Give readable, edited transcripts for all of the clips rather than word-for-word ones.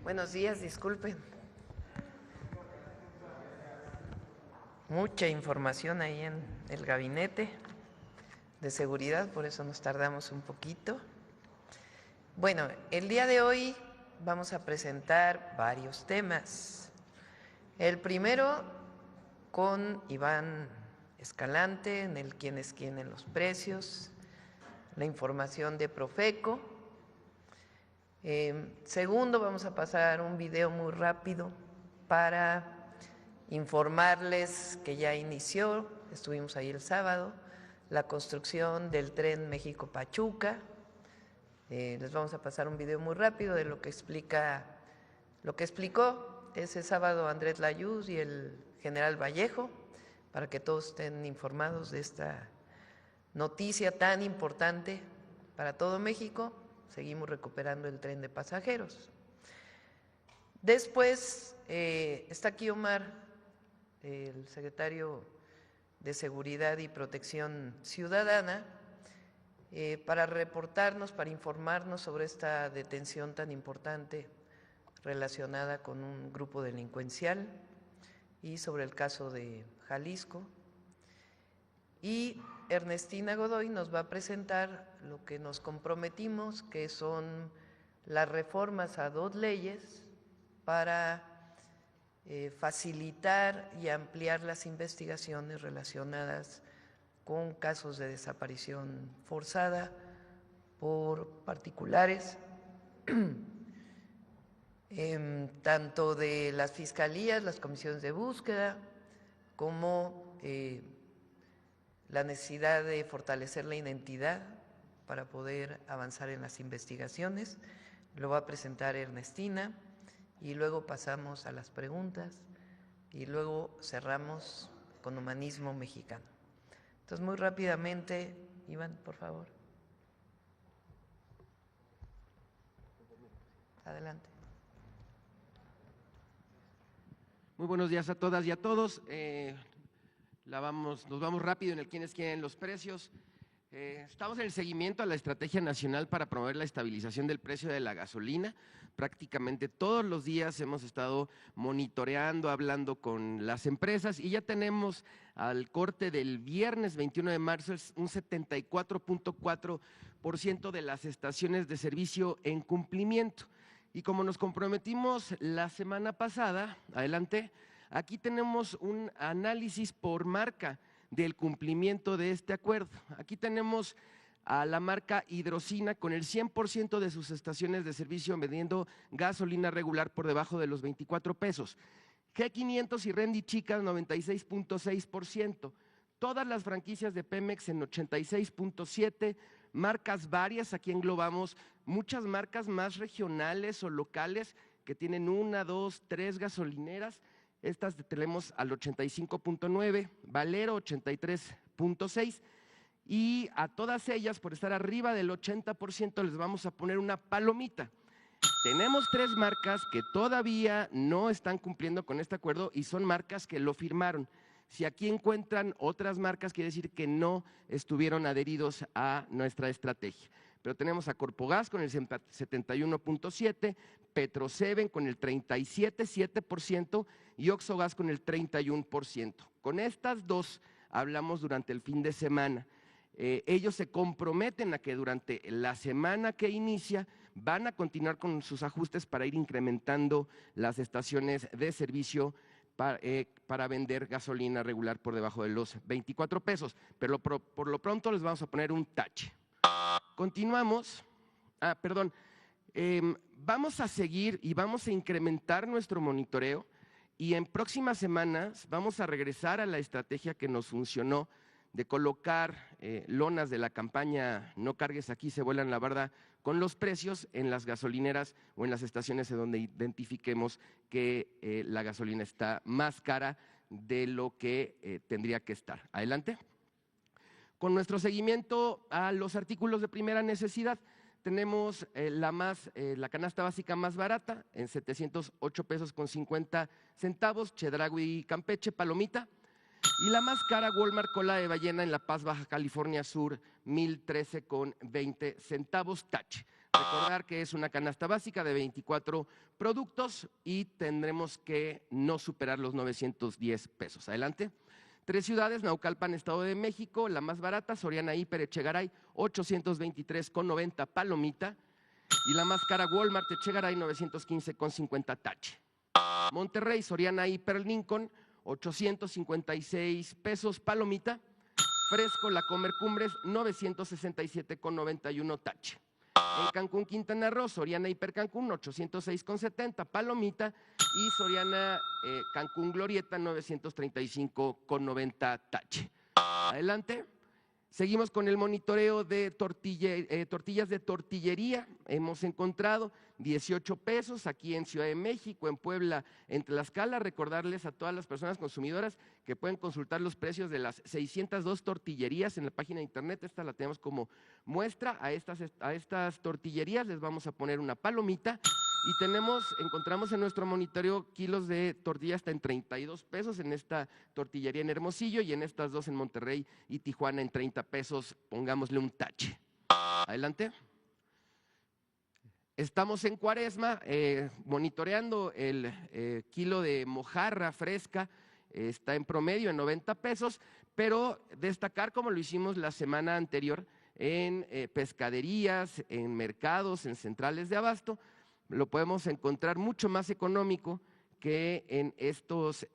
Buenos días, disculpen. Mucha información ahí en el gabinete de seguridad, por eso nos tardamos un poquito. Bueno, el día de hoy vamos a presentar varios temas. El primero con Iván Escalante, en el quién es quién en los precios, la información de Profeco. Segundo, vamos a pasar un video muy rápido para informarles que ya inició, estuvimos ahí el sábado, la construcción del tren México-Pachuca. Les vamos a pasar un video muy rápido de lo que explicó ese sábado Andrés Layuz y el general Vallejo, para que todos estén informados de esta noticia tan importante para todo México. Seguimos recuperando el tren de pasajeros. Después está aquí Omar, el secretario de Seguridad y Protección Ciudadana, para reportarnos, para informarnos sobre esta detención tan importante relacionada con un grupo delincuencial y sobre el caso de Jalisco. Y Ernestina Godoy nos va a presentar lo que nos comprometimos, que son las reformas a 2 leyes para facilitar y ampliar las investigaciones relacionadas con casos de desaparición forzada por particulares, tanto de las fiscalías, las comisiones de búsqueda, como la necesidad de fortalecer la identidad para poder avanzar en las investigaciones. Lo va a presentar Ernestina y luego pasamos a las preguntas y luego cerramos con Humanismo Mexicano. Entonces, muy rápidamente, Iván, por favor. Adelante. Muy buenos días a todas y a todos. Nos vamos rápido en el quién es quién en los precios. Estamos en el seguimiento a la Estrategia Nacional para promover la estabilización del precio de la gasolina. Prácticamente todos los días hemos estado monitoreando, hablando con las empresas y ya tenemos al corte del viernes 21 de marzo un 74.4% de las estaciones de servicio en cumplimiento. Y como nos comprometimos la semana pasada, adelante, aquí tenemos un análisis por marca del cumplimiento de este acuerdo. Aquí tenemos a la marca Hidrocina con el 100% de sus estaciones de servicio vendiendo gasolina regular por debajo de los 24 pesos. G500 y Rendy Chicas 96.6%. Todas las franquicias de Pemex en 86.7%. Marcas varias, aquí englobamos muchas marcas más regionales o locales que tienen 1, 2, 3 gasolineras. Estas tenemos al 85.9, Valero 83.6 y a todas ellas por estar arriba del 80% les vamos a poner una palomita. Tenemos 3 marcas que todavía no están cumpliendo con este acuerdo y son marcas que lo firmaron. Si aquí encuentran otras marcas, quiere decir que no estuvieron adheridos a nuestra estrategia. Pero tenemos a Corpogas con el 71.7%, Petroseven con el 37.7% y Oxogas con el 31%. Con estas 2 hablamos durante el fin de semana. Ellos se comprometen a que durante la semana que inicia van a continuar con sus ajustes para ir incrementando las estaciones de servicio para vender gasolina regular por debajo de los 24 pesos. Pero por lo pronto les vamos a poner un tache. Continuamos. Vamos a seguir y vamos a incrementar nuestro monitoreo y en próximas semanas vamos a regresar a la estrategia que nos funcionó de colocar lonas de la campaña No cargues aquí, se vuelan la barda con los precios en las gasolineras o en las estaciones en donde identifiquemos que la gasolina está más cara de lo que tendría que estar. Adelante. Con nuestro seguimiento a los artículos de primera necesidad, tenemos la canasta básica más barata en 708 pesos con 50 centavos, Chedraui Campeche, palomita. Y la más cara, Walmart Cola de Ballena en La Paz, Baja California Sur, 1,013 con 20 centavos, tache. Recordar que es una canasta básica de 24 productos y tendremos que no superar los 910 pesos. Adelante. 3 ciudades, Naucalpan, Estado de México, la más barata, Soriana Hiper Echegaray, 823,90 palomita, y la más cara, Walmart Echegaray, 915,50 tache. Monterrey, Soriana Hiper Lincoln, 856 pesos palomita. Fresco, La Comer Cumbres, 967,91 tache. En Cancún, Quintana Roo, Soriana Hiper Cancún, 806,70 palomita, y Soriana Cancún Glorieta, 935,90 tache. Adelante. Seguimos con el monitoreo de tortillas de tortillería. Hemos encontrado 18 pesos aquí en Ciudad de México, en Puebla, en Tlaxcala. Recordarles a todas las personas consumidoras que pueden consultar los precios de las 602 tortillerías en la página de internet. Esta la tenemos como muestra. A estas tortillerías les vamos a poner una palomita. Y encontramos en nuestro monitoreo kilos de tortilla hasta en 32 pesos en esta tortillería en Hermosillo, y en estas dos en Monterrey y Tijuana en 30 pesos, pongámosle un tache. Adelante. Estamos en Cuaresma, monitoreando el kilo de mojarra fresca, está en promedio en 90 pesos, pero destacar, como lo hicimos la semana anterior, en pescaderías, en mercados, en centrales de abasto, lo podemos encontrar mucho más económico que en estos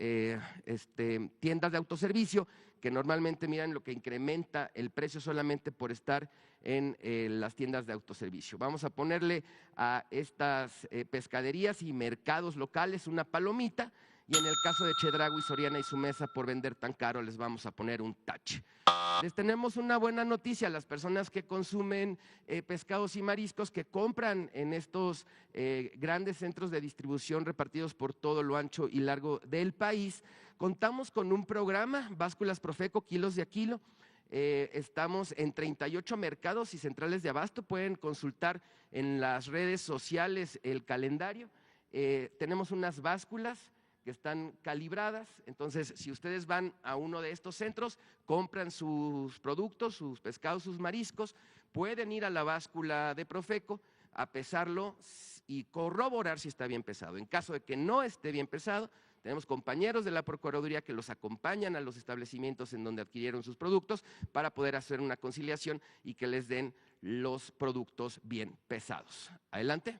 tiendas de autoservicio, que normalmente miran lo que incrementa el precio solamente por estar en las tiendas de autoservicio. Vamos a ponerle a estas pescaderías y mercados locales una palomita, y en el caso de Chedraui, Soriana y su mesa, por vender tan caro, les vamos a poner un tache. Les tenemos una buena noticia a las personas que consumen pescados y mariscos, que compran en estos grandes centros de distribución repartidos por todo lo ancho y largo del país. Contamos con un programa, Básculas Profeco, kilos de a kilo. Estamos en 38 mercados y centrales de abasto. Pueden consultar en las redes sociales el calendario. Tenemos unas básculas que están calibradas, entonces si ustedes van a uno de estos centros, compran sus productos, sus pescados, sus mariscos, pueden ir a la báscula de Profeco a pesarlo y corroborar si está bien pesado. En caso de que no esté bien pesado, tenemos compañeros de la Procuraduría que los acompañan a los establecimientos en donde adquirieron sus productos para poder hacer una conciliación y que les den los productos bien pesados. Adelante.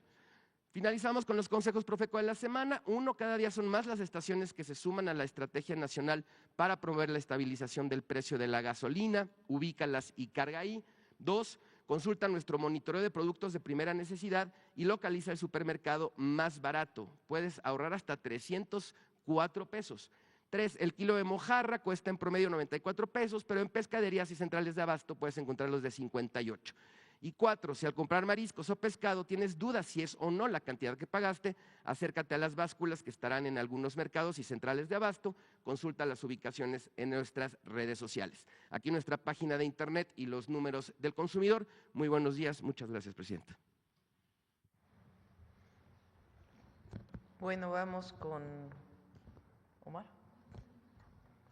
Finalizamos con los consejos Profeco de la semana. 1, cada día son más las estaciones que se suman a la estrategia nacional para promover la estabilización del precio de la gasolina. Ubícalas y carga ahí. 2, consulta nuestro monitoreo de productos de primera necesidad y localiza el supermercado más barato. Puedes ahorrar hasta 304 pesos. 3, el kilo de mojarra cuesta en promedio 94 pesos, pero en pescaderías y centrales de abasto puedes encontrarlos de 58. Y 4, si al comprar mariscos o pescado tienes dudas si es o no la cantidad que pagaste, acércate a las básculas que estarán en algunos mercados y centrales de abasto, consulta las ubicaciones en nuestras redes sociales. Aquí nuestra página de internet y los números del consumidor. Muy buenos días, muchas gracias, presidenta. Bueno, vamos con Omar.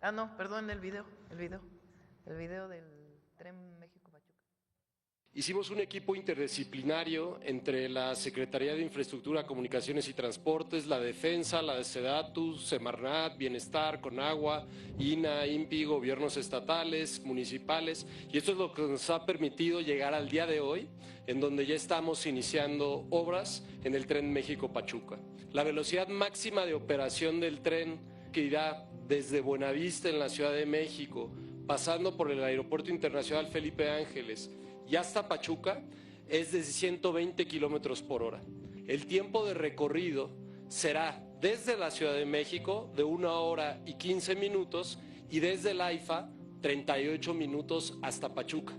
Ah, no, perdón, el video del Tren México-Pachuca. Hicimos un equipo interdisciplinario entre la Secretaría de Infraestructura, Comunicaciones y Transportes, la Defensa, la SEDATU, Semarnat, Bienestar, Conagua, INA, INPI, gobiernos estatales, municipales, y esto es lo que nos ha permitido llegar al día de hoy, en donde ya estamos iniciando obras en el Tren México-Pachuca. La velocidad máxima de operación del tren, que irá desde Buenavista en la Ciudad de México, pasando por el Aeropuerto Internacional Felipe Ángeles y hasta Pachuca, es de 120 kilómetros por hora. El tiempo de recorrido será desde la Ciudad de México de 1 hora y 15 minutos y desde el AIFA 38 minutos hasta Pachuca.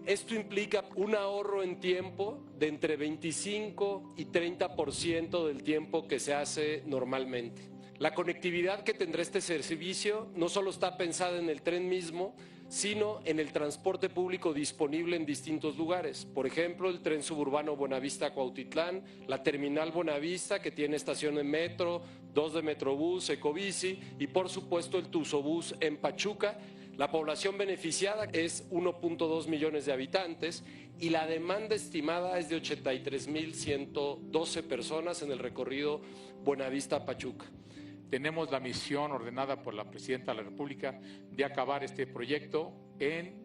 Esto implica un ahorro en tiempo de entre 25 y 30% del tiempo que se hace normalmente. La conectividad que tendrá este servicio no solo está pensada en el tren mismo, sino en el transporte público disponible en distintos lugares. Por ejemplo, el tren suburbano Buenavista-Cuautitlán, la terminal Buenavista, que tiene estación de metro, 2 de Metrobús, Ecobici, y por supuesto el Tuzobús en Pachuca. La población beneficiada es 1.2 millones de habitantes y la demanda estimada es de 83,112 personas en el recorrido Buenavista-Pachuca. Tenemos la misión ordenada por la Presidenta de la República de acabar este proyecto en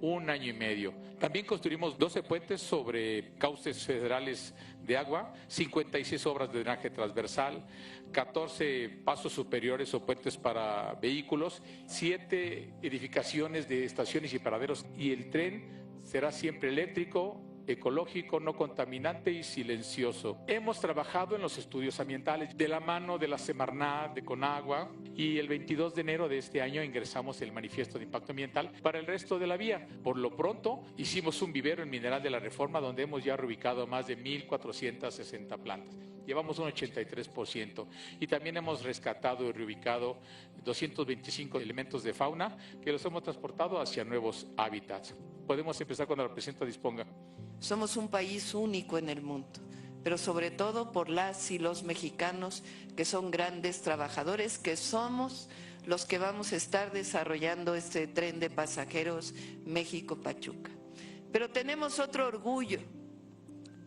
1 año y medio. También construimos 12 puentes sobre cauces federales de agua, 56 obras de drenaje transversal, 14 pasos superiores o puentes para vehículos, 7 edificaciones de estaciones y paraderos, y el tren será siempre eléctrico, ecológico, no contaminante y silencioso. Hemos trabajado en los estudios ambientales de la mano de la Semarnat, de Conagua, y el 22 de enero de este año ingresamos el manifiesto de impacto ambiental para el resto de la vía. Por lo pronto, hicimos un vivero en Mineral de la Reforma donde hemos ya reubicado más de 1,460 plantas. Llevamos un 83% y también hemos rescatado y reubicado 225 elementos de fauna que los hemos transportado hacia nuevos hábitats. Podemos empezar cuando la presidenta disponga. Somos un país único en el mundo, pero sobre todo por las y los mexicanos que son grandes trabajadores, que somos los que vamos a estar desarrollando este tren de pasajeros México-Pachuca. Pero tenemos otro orgullo,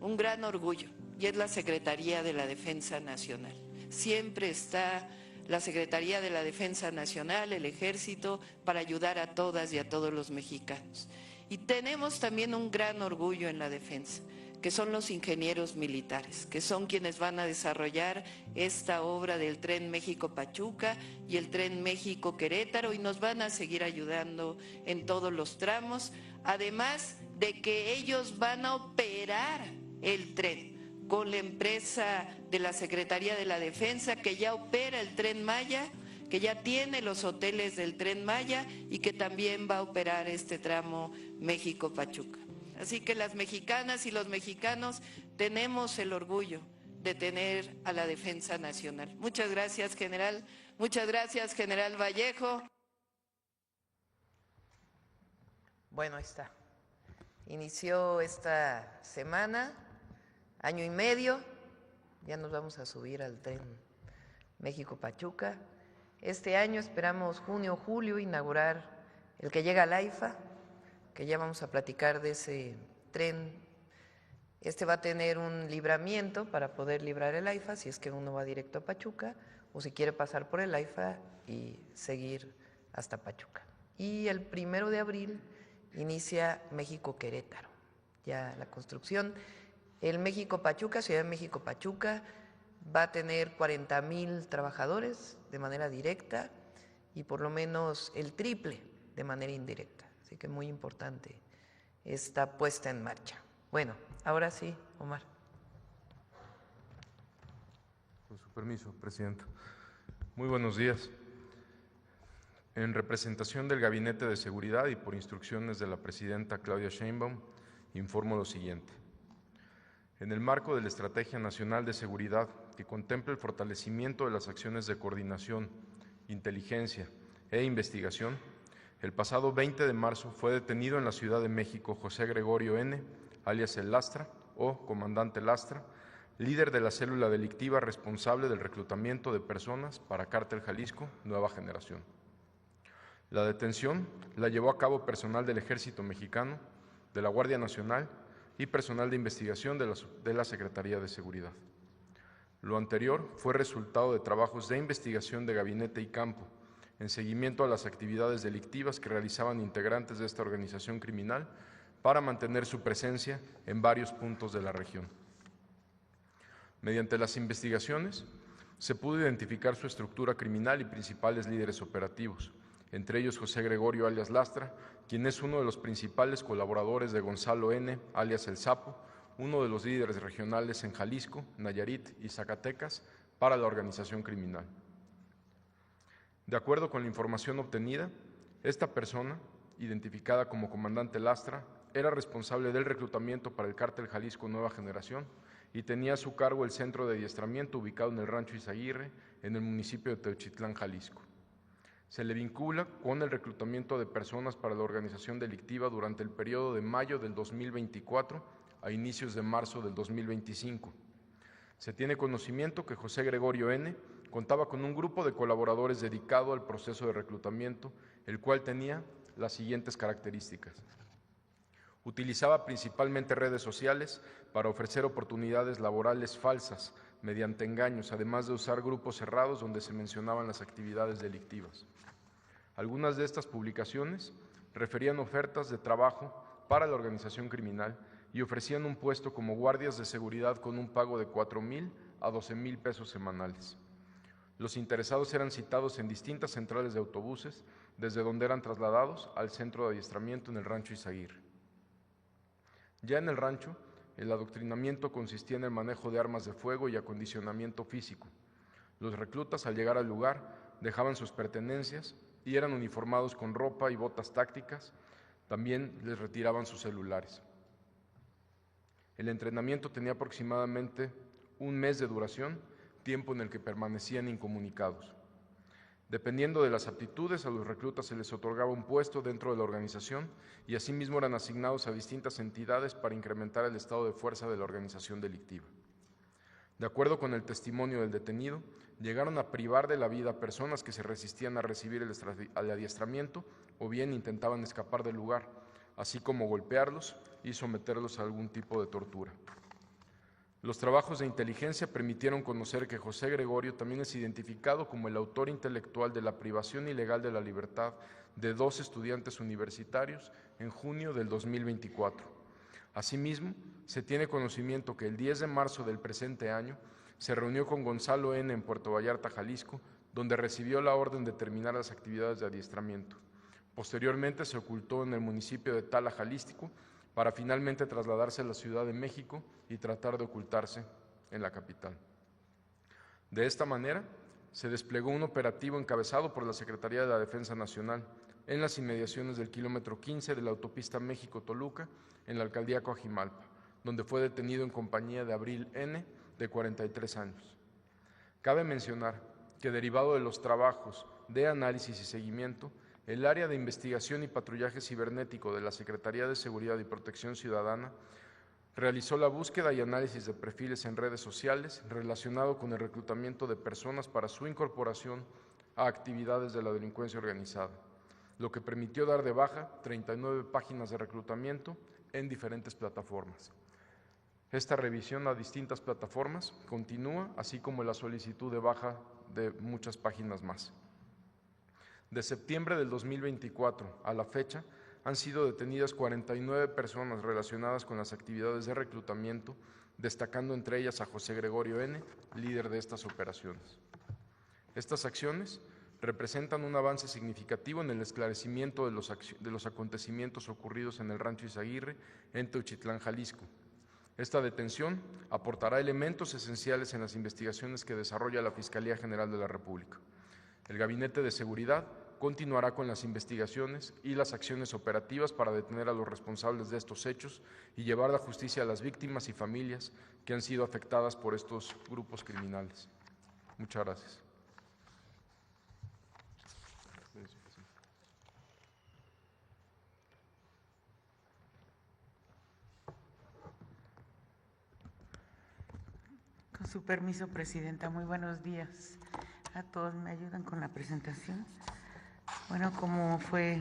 un gran orgullo, y es la Secretaría de la Defensa Nacional. Siempre está la Secretaría de la Defensa Nacional, el Ejército, para ayudar a todas y a todos los mexicanos. Y tenemos también un gran orgullo en la defensa, que son los ingenieros militares, que son quienes van a desarrollar esta obra del Tren México-Pachuca y el Tren México-Querétaro, y nos van a seguir ayudando en todos los tramos, además de que ellos van a operar el tren con la empresa de la Secretaría de la Defensa, que ya opera el Tren Maya, que ya tiene los hoteles del Tren Maya y que también va a operar este tramo México-Pachuca. Así que las mexicanas y los mexicanos tenemos el orgullo de tener a la Defensa Nacional. Muchas gracias, general. Muchas gracias, general Vallejo. Bueno, ahí está. Inició esta semana, año y medio, ya nos vamos a subir al tren México-Pachuca. Este año esperamos junio o julio inaugurar el que llega al AIFA, que ya vamos a platicar de ese tren. Este va a tener un libramiento para poder librar el AIFA si es que uno va directo a Pachuca o si quiere pasar por el AIFA y seguir hasta Pachuca. Y el 1 de abril inicia México-Querétaro, ya la construcción. El México-Pachuca, Ciudad de México-Pachuca, va a tener 40,000 trabajadores de manera directa y por lo menos el triple de manera indirecta. Así que muy importante esta puesta en marcha. Bueno, ahora sí, Omar. Con su permiso, Presidenta. Muy buenos días. En representación del Gabinete de Seguridad y por instrucciones de la Presidenta Claudia Sheinbaum, informo lo siguiente. En el marco de la Estrategia Nacional de Seguridad, que contempla el fortalecimiento de las acciones de coordinación, inteligencia e investigación, el pasado 20 de marzo fue detenido en la Ciudad de México José Gregorio N., alias El Lastra o Comandante Lastra, líder de la célula delictiva responsable del reclutamiento de personas para Cártel Jalisco Nueva Generación. La detención la llevó a cabo personal del Ejército Mexicano, de la Guardia Nacional y personal de investigación de la Secretaría de Seguridad. Lo anterior fue resultado de trabajos de investigación de gabinete y campo, en seguimiento a las actividades delictivas que realizaban integrantes de esta organización criminal para mantener su presencia en varios puntos de la región. Mediante las investigaciones, se pudo identificar su estructura criminal y principales líderes operativos, entre ellos José Gregorio alias Lastra, quien es uno de los principales colaboradores de Gonzalo N., alias El Sapo, uno de los líderes regionales en Jalisco, Nayarit y Zacatecas para la organización criminal. De acuerdo con la información obtenida, esta persona, identificada como Comandante Lastra, era responsable del reclutamiento para el Cártel Jalisco Nueva Generación y tenía a su cargo el centro de adiestramiento ubicado en el Rancho Izaguirre, en el municipio de Teuchitlán, Jalisco. Se le vincula con el reclutamiento de personas para la organización delictiva durante el periodo de mayo del 2024 a inicios de marzo del 2025. Se tiene conocimiento que José Gregorio N. contaba con un grupo de colaboradores dedicado al proceso de reclutamiento, el cual tenía las siguientes características. Utilizaba principalmente redes sociales para ofrecer oportunidades laborales falsas mediante engaños, además de usar grupos cerrados donde se mencionaban las actividades delictivas. Algunas de estas publicaciones referían ofertas de trabajo para la organización criminal y ofrecían un puesto como guardias de seguridad con un pago de 4,000 a 12,000 pesos semanales. Los interesados eran citados en distintas centrales de autobuses, desde donde eran trasladados al centro de adiestramiento en el rancho Izaguirre. Ya en el rancho, el adoctrinamiento consistía en el manejo de armas de fuego y acondicionamiento físico. Los reclutas, al llegar al lugar, dejaban sus pertenencias y eran uniformados con ropa y botas tácticas. También les retiraban sus celulares. El entrenamiento tenía aproximadamente un mes de duración, tiempo en el que permanecían incomunicados. Dependiendo de las aptitudes, a los reclutas se les otorgaba un puesto dentro de la organización y asimismo eran asignados a distintas entidades para incrementar el estado de fuerza de la organización delictiva. De acuerdo con el testimonio del detenido, llegaron a privar de la vida a personas que se resistían a recibir el adiestramiento o bien intentaban escapar del lugar, así como golpearlos y someterlos a algún tipo de tortura. Los trabajos de inteligencia permitieron conocer que José Gregorio también es identificado como el autor intelectual de la privación ilegal de la libertad de 2 estudiantes universitarios en junio del 2024. Asimismo, se tiene conocimiento que el 10 de marzo del presente año se reunió con Gonzalo N. en Puerto Vallarta, Jalisco, donde recibió la orden de terminar las actividades de adiestramiento. Posteriormente se ocultó en el municipio de Tala, Jalisco, para finalmente trasladarse a la Ciudad de México y tratar de ocultarse en la capital. De esta manera, se desplegó un operativo encabezado por la Secretaría de la Defensa Nacional en las inmediaciones del kilómetro 15 de la autopista México-Toluca, en la alcaldía Coajimalpa, donde fue detenido en compañía de Abril N., de 43 años. Cabe mencionar que, derivado de los trabajos de análisis y seguimiento, el área de investigación y patrullaje cibernético de la Secretaría de Seguridad y Protección Ciudadana realizó la búsqueda y análisis de perfiles en redes sociales relacionado con el reclutamiento de personas para su incorporación a actividades de la delincuencia organizada, lo que permitió dar de baja 39 páginas de reclutamiento en diferentes plataformas. Esta revisión a distintas plataformas continúa, así como la solicitud de baja de muchas páginas más. De septiembre del 2024 a la fecha, han sido detenidas 49 personas relacionadas con las actividades de reclutamiento, destacando entre ellas a José Gregorio N., líder de estas operaciones. Estas acciones representan un avance significativo en el esclarecimiento de los acontecimientos ocurridos en el rancho Izaguirre, en Teuchitlán, Jalisco. Esta detención aportará elementos esenciales en las investigaciones que desarrolla la Fiscalía General de la República. El Gabinete de Seguridad continuará con las investigaciones y las acciones operativas para detener a los responsables de estos hechos y llevar la justicia a las víctimas y familias que han sido afectadas por estos grupos criminales. Muchas gracias. Con su permiso, Presidenta, muy buenos días a todos. ¿Me ayudan con la presentación? Bueno, como fue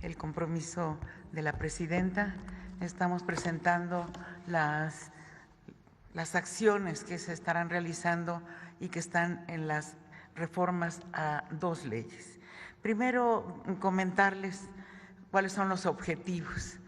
el compromiso de la Presidenta, estamos presentando las acciones que se estarán realizando y que están en las reformas a 2 leyes. Primero, comentarles cuáles son los objetivos.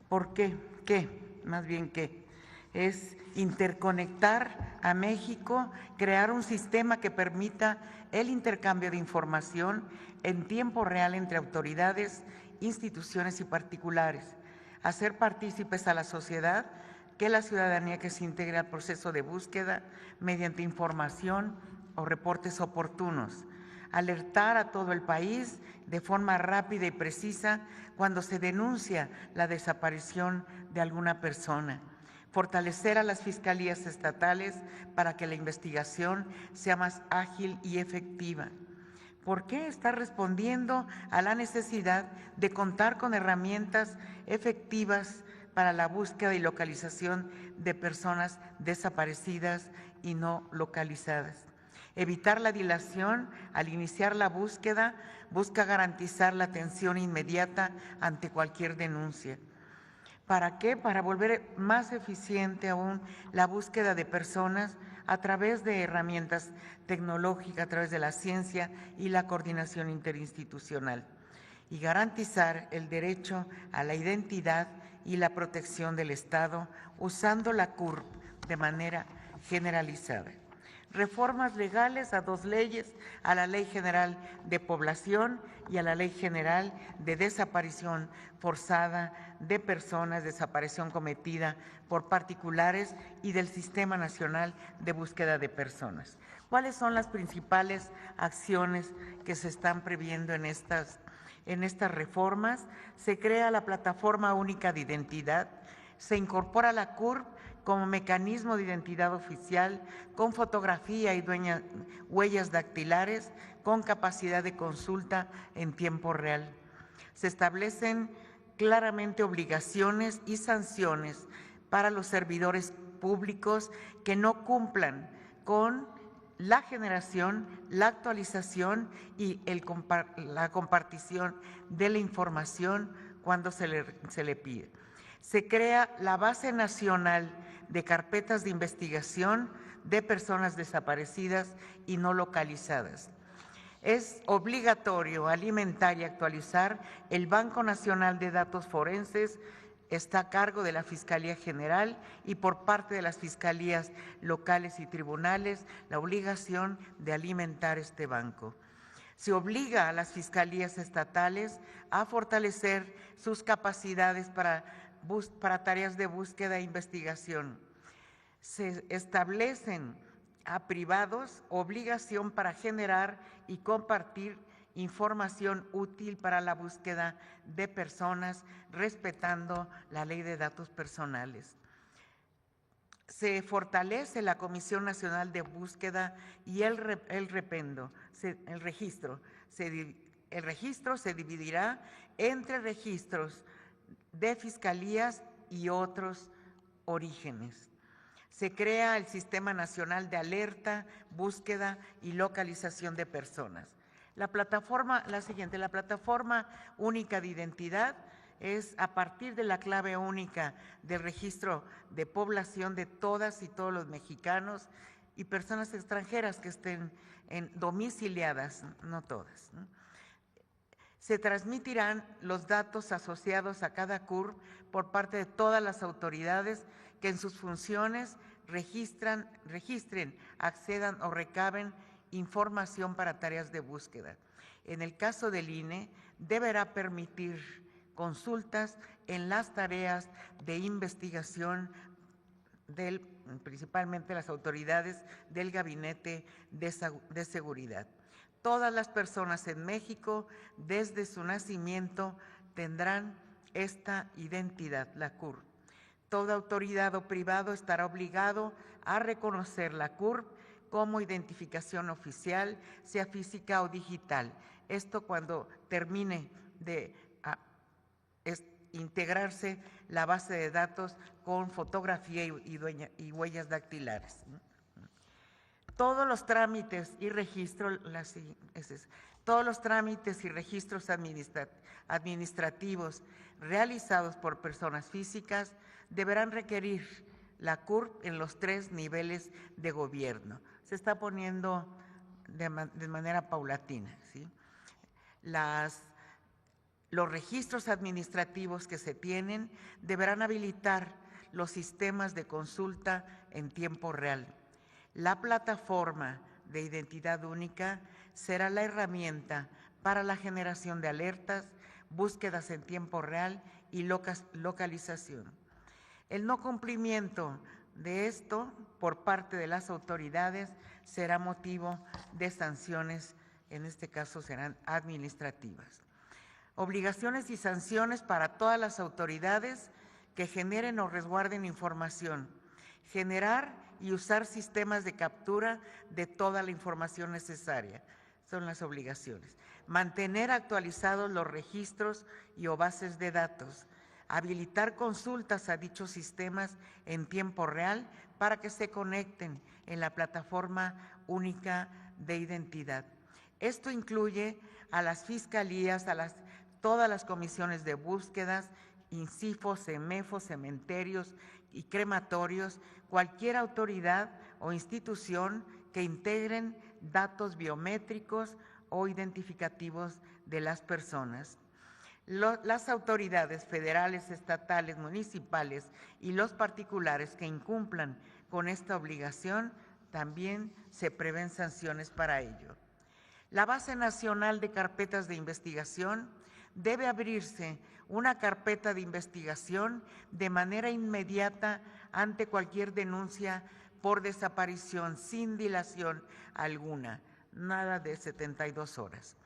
¿Por qué? ¿Qué? Más bien, ¿qué? Es interconectar a México, crear un sistema que permita el intercambio de información en tiempo real entre autoridades, instituciones y particulares, hacer partícipes a la sociedad, que la ciudadanía que se integre al proceso de búsqueda mediante información o reportes oportunos, alertar a todo el país de forma rápida y precisa cuando se denuncia la desaparición de alguna persona, fortalecer a las fiscalías estatales para que la investigación sea más ágil y efectiva. ¿Por qué? Está respondiendo a la necesidad de contar con herramientas efectivas para la búsqueda y localización de personas desaparecidas y no localizadas. Evitar la dilación al iniciar la búsqueda, busca garantizar la atención inmediata ante cualquier denuncia. ¿Para qué? Para volver más eficiente aún la búsqueda de personas a través de herramientas tecnológicas, a través de la ciencia y la coordinación interinstitucional, y garantizar el derecho a la identidad y la protección del Estado usando la CURP de manera generalizada. Reformas legales a 2 leyes, a la Ley General de Población y a la Ley General de Desaparición Forzada de Personas, desaparición cometida por particulares y del Sistema Nacional de Búsqueda de Personas. ¿Cuáles son las principales acciones que se están previendo en estas reformas? Se crea la Plataforma Única de Identidad, se incorpora la CURP como mecanismo de identidad oficial, con fotografía y huellas dactilares, con capacidad de consulta en tiempo real. Se establecen claramente obligaciones y sanciones para los servidores públicos que no cumplan con la generación, la actualización y la compartición de la información cuando se le pide. Se crea la Base Nacional de Carpetas de Investigación de Personas Desaparecidas y No Localizadas. Es obligatorio alimentar y actualizar el Banco Nacional de Datos Forenses. Está a cargo de la Fiscalía General y por parte de las fiscalías locales y tribunales la obligación de alimentar este banco. Se obliga a las fiscalías estatales a fortalecer sus capacidades para tareas de búsqueda e investigación. Se establecen a privados obligación para generar y compartir información útil para la búsqueda de personas, respetando la Ley de Datos Personales. Se fortalece la Comisión Nacional de Búsqueda y el registro. El registro se dividirá entre registros de fiscalías y otros orígenes. Se crea el Sistema Nacional de Alerta, Búsqueda y Localización de Personas. La Plataforma Única de Identidad es a partir de la clave única del registro de población de todas y todos los mexicanos y personas extranjeras que estén domiciliadas, no todas, ¿no? Se transmitirán los datos asociados a cada CURP por parte de todas las autoridades que en sus funciones registren, accedan o recaben información para tareas de búsqueda. En el caso del INE, deberá permitir consultas en las tareas de investigación principalmente las autoridades del Gabinete de Seguridad. Todas las personas en México, desde su nacimiento, tendrán esta identidad, la CURP. Toda autoridad o privado estará obligado a reconocer la CURP como identificación oficial, sea física o digital. Esto cuando termine de integrarse la base de datos con fotografía y huellas dactilares. Todos los trámites y registros, administrativos realizados por personas físicas deberán requerir la CURP en los 3 niveles de gobierno. Se está poniendo de manera paulatina, ¿sí? Los registros administrativos que se tienen deberán habilitar los sistemas de consulta en tiempo real. La plataforma de identidad única será la herramienta para la generación de alertas, búsquedas en tiempo real y localización. El no cumplimiento de esto por parte de las autoridades será motivo de sanciones, en este caso serán administrativas. Obligaciones y sanciones para todas las autoridades que generen o resguarden información. Generar y usar sistemas de captura de toda la información necesaria. Son las obligaciones. Mantener actualizados los registros y o bases de datos. Habilitar consultas a dichos sistemas en tiempo real para que se conecten en la plataforma única de identidad. Esto incluye a las fiscalías, todas las comisiones de búsquedas INCIFO, CEMEFO, cementerios y crematorios, cualquier autoridad o institución que integren datos biométricos o identificativos de las personas. Las autoridades federales, estatales, municipales y los particulares que incumplan con esta obligación, también se prevén sanciones para ello. La Base Nacional de Carpetas de Investigación debe abrirse una carpeta de investigación de manera inmediata ante cualquier denuncia por desaparición sin dilación alguna, nada de 72 horas.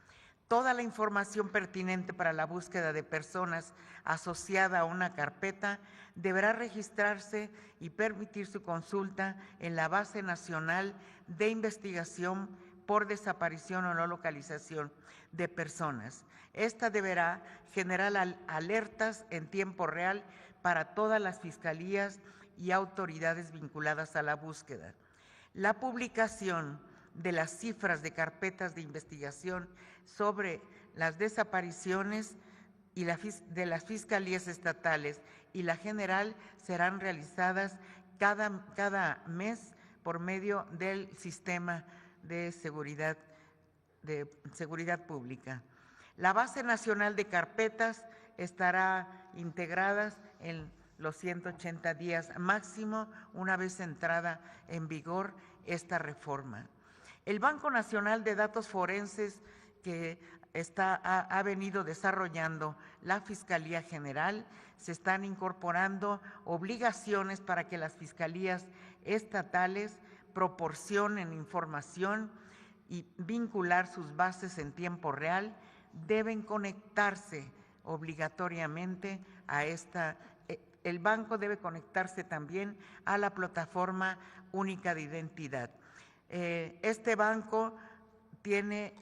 Toda la información pertinente para la búsqueda de personas asociada a una carpeta deberá registrarse y permitir su consulta en la Base Nacional de Investigación por Desaparición o No Localización de Personas. Esta deberá generar alertas en tiempo real para todas las fiscalías y autoridades vinculadas a la búsqueda. La publicación de las cifras de carpetas de investigación sobre las desapariciones y de las fiscalías estatales y la general serán realizadas cada mes por medio del sistema de seguridad pública. La Base Nacional de Carpetas estará integrada en los 180 días máximo una vez entrada en vigor esta reforma. El Banco Nacional de Datos Forenses que ha venido desarrollando la Fiscalía General, se están incorporando obligaciones para que las fiscalías estatales proporcionen información y vincular sus bases en tiempo real, deben conectarse obligatoriamente a el banco debe conectarse también a la plataforma única de identidad. Este banco tiene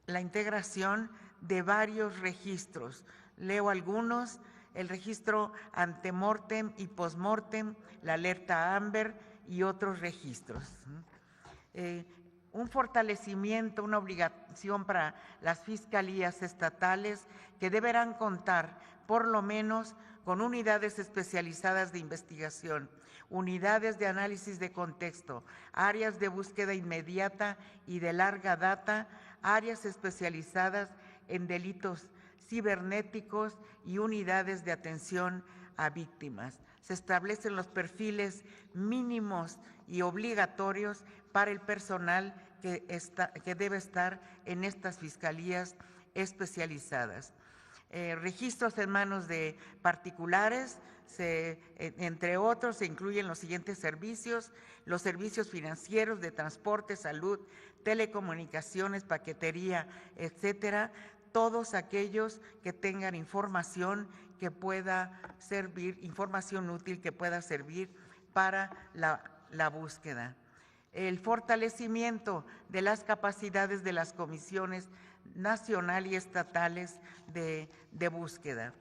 la integración de varios registros. Leo algunos: el registro antemortem y postmortem, la alerta AMBER y otros registros. Un fortalecimiento, una obligación para las fiscalías estatales que deberán contar por lo menos con unidades especializadas de investigación, unidades de análisis de contexto, áreas de búsqueda inmediata y de larga data, áreas especializadas en delitos cibernéticos y unidades de atención a víctimas. Se establecen los perfiles mínimos y obligatorios para el personal que debe estar en estas fiscalías especializadas. Registros en manos de particulares, entre otros, se incluyen los siguientes servicios: los servicios financieros, de transporte, salud, telecomunicaciones, paquetería, etcétera, todos aquellos que tengan información que pueda servir, información útil que pueda servir para la búsqueda. El fortalecimiento de las capacidades de las comisiones nacional y estatales de búsqueda.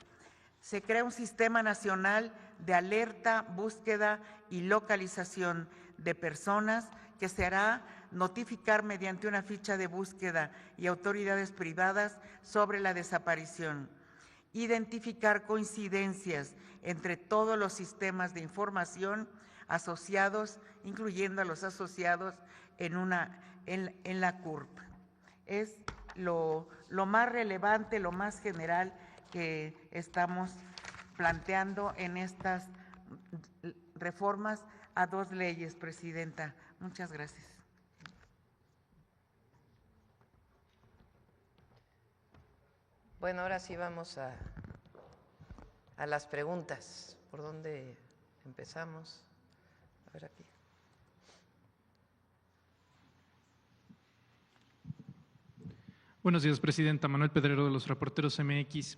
Se crea un sistema nacional de alerta, búsqueda y localización de personas que se hará notificar mediante una ficha de búsqueda y autoridades privadas sobre la desaparición. Identificar coincidencias entre todos los sistemas de información asociados, incluyendo a los asociados en la CURP. Es lo más relevante, lo más general que estamos planteando en estas reformas a 2 leyes, Presidenta. Muchas gracias. Bueno, ahora sí vamos a las preguntas. ¿Por dónde empezamos? A ver aquí. Buenos días, Presidenta. Manuel Pedrero, de los Reporteros MX.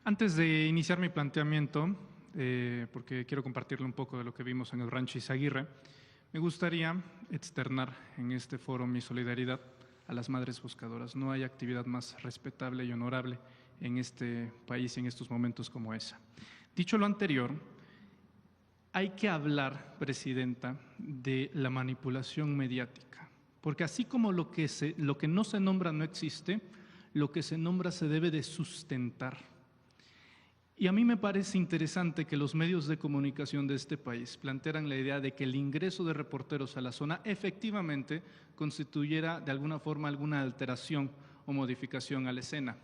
Antes de iniciar mi planteamiento, porque quiero compartirle un poco de lo que vimos en el Rancho Izaguirre, me gustaría externar en este foro mi solidaridad a las madres buscadoras. No hay actividad más respetable y honorable en este país en estos momentos como esa. Dicho lo anterior, hay que hablar, Presidenta, de la manipulación mediática, porque así como lo que no se nombra no existe, lo que se nombra se debe de sustentar. Y a mí me parece interesante que los medios de comunicación de este país plantearan la idea de que el ingreso de reporteros a la zona efectivamente constituyera de alguna forma alguna alteración o modificación a la escena.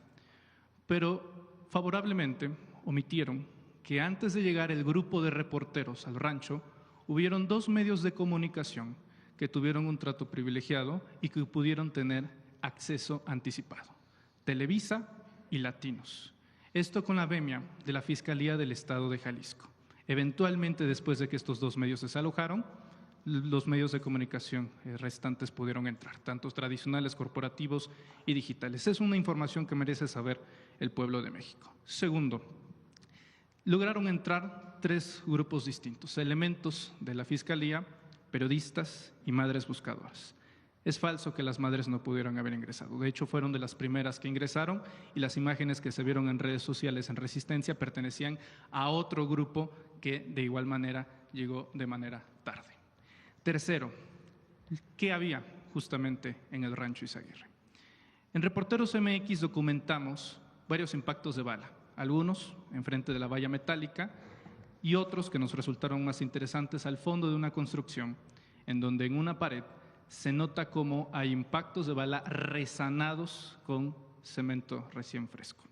Pero favorablemente omitieron que antes de llegar el grupo de reporteros al rancho, hubieron 2 medios de comunicación que tuvieron un trato privilegiado y que pudieron tener acceso anticipado: Televisa y Latinos. Esto con la venia de la Fiscalía del Estado de Jalisco. Eventualmente, después de que estos 2 medios desalojaron, los medios de comunicación restantes pudieron entrar, tanto tradicionales, corporativos y digitales. Es una información que merece saber el pueblo de México. Segundo, lograron entrar 3 grupos distintos: elementos de la Fiscalía, periodistas y madres buscadoras. Es falso que las madres no pudieran haber ingresado. De hecho, fueron de las primeras que ingresaron y las imágenes que se vieron en redes sociales en Resistencia pertenecían a otro grupo que de igual manera llegó de manera tarde. Tercero, ¿qué había justamente en el rancho Izaguirre? En Reporteros MX documentamos varios impactos de bala, algunos enfrente de la valla metálica y otros que nos resultaron más interesantes al fondo de una construcción, en donde en una pared se nota cómo hay impactos de bala resanados con cemento recién fresco.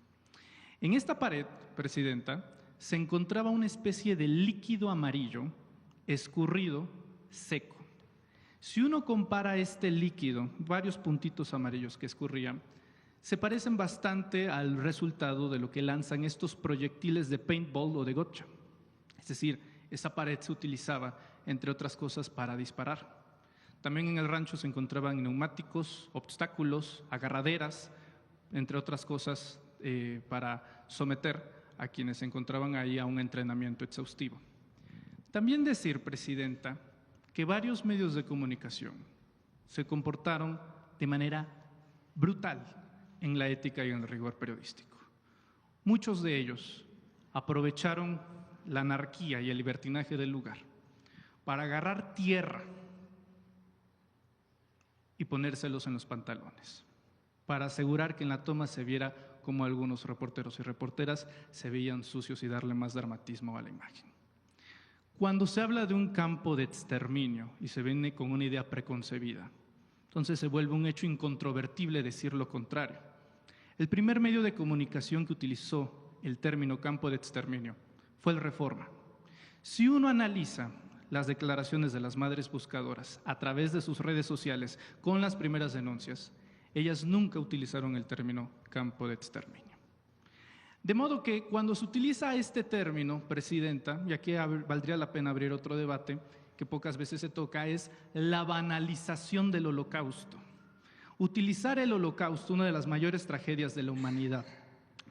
En esta pared, Presidenta, se encontraba una especie de líquido amarillo escurrido, seco. Si uno compara este líquido, varios puntitos amarillos que escurrían, se parecen bastante al resultado de lo que lanzan estos proyectiles de paintball o de gotcha. Es decir, esa pared se utilizaba, entre otras cosas, para disparar. También en el rancho se encontraban neumáticos, obstáculos, agarraderas, entre otras cosas, para someter a quienes se encontraban ahí a un entrenamiento exhaustivo. También decir, Presidenta, que varios medios de comunicación se comportaron de manera brutal en la ética y en el rigor periodístico. Muchos de ellos aprovecharon la anarquía y el libertinaje del lugar para agarrar tierra y ponérselos en los pantalones, para asegurar que en la toma se viera como algunos reporteros y reporteras se veían sucios y darle más dramatismo a la imagen. Cuando se habla de un campo de exterminio y se viene con una idea preconcebida, entonces se vuelve un hecho incontrovertible decir lo contrario. El primer medio de comunicación que utilizó el término campo de exterminio fue el Reforma. Si uno analiza las declaraciones de las madres buscadoras a través de sus redes sociales con las primeras denuncias, ellas nunca utilizaron el término campo de exterminio. De modo que cuando se utiliza este término, Presidenta, y aquí valdría la pena abrir otro debate que pocas veces se toca, es la banalización del Holocausto. Utilizar el Holocausto, una de las mayores tragedias de la humanidad,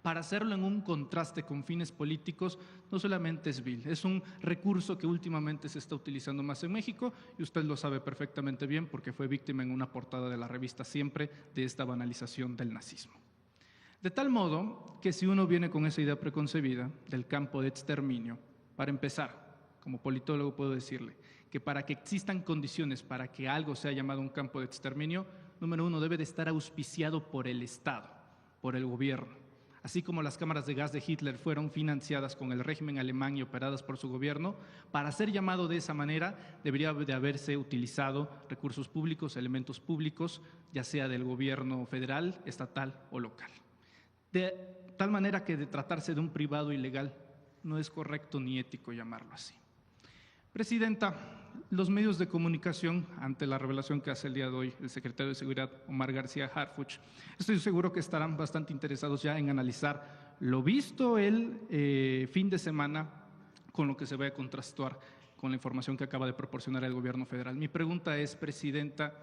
para hacerlo en un contraste con fines políticos, no solamente es vil, es un recurso que últimamente se está utilizando más en México y usted lo sabe perfectamente bien porque fue víctima en una portada de la revista Siempre de esta banalización del nazismo. De tal modo que si uno viene con esa idea preconcebida del campo de exterminio, para empezar, como politólogo puedo decirle que para que existan condiciones para que algo sea llamado un campo de exterminio, número uno, debe de estar auspiciado por el Estado, por el gobierno. Así como las cámaras de gas de Hitler fueron financiadas con el régimen alemán y operadas por su gobierno, para ser llamado de esa manera debería de haberse utilizado recursos públicos, elementos públicos, ya sea del gobierno federal, estatal o local. De tal manera que de tratarse de un privado ilegal no es correcto ni ético llamarlo así. Presidenta, los medios de comunicación, ante la revelación que hace el día de hoy el secretario de Seguridad, Omar García Harfuch, estoy seguro que estarán bastante interesados ya en analizar lo visto el fin de semana con lo que se va a contrastar con la información que acaba de proporcionar el gobierno federal. Mi pregunta es, Presidenta,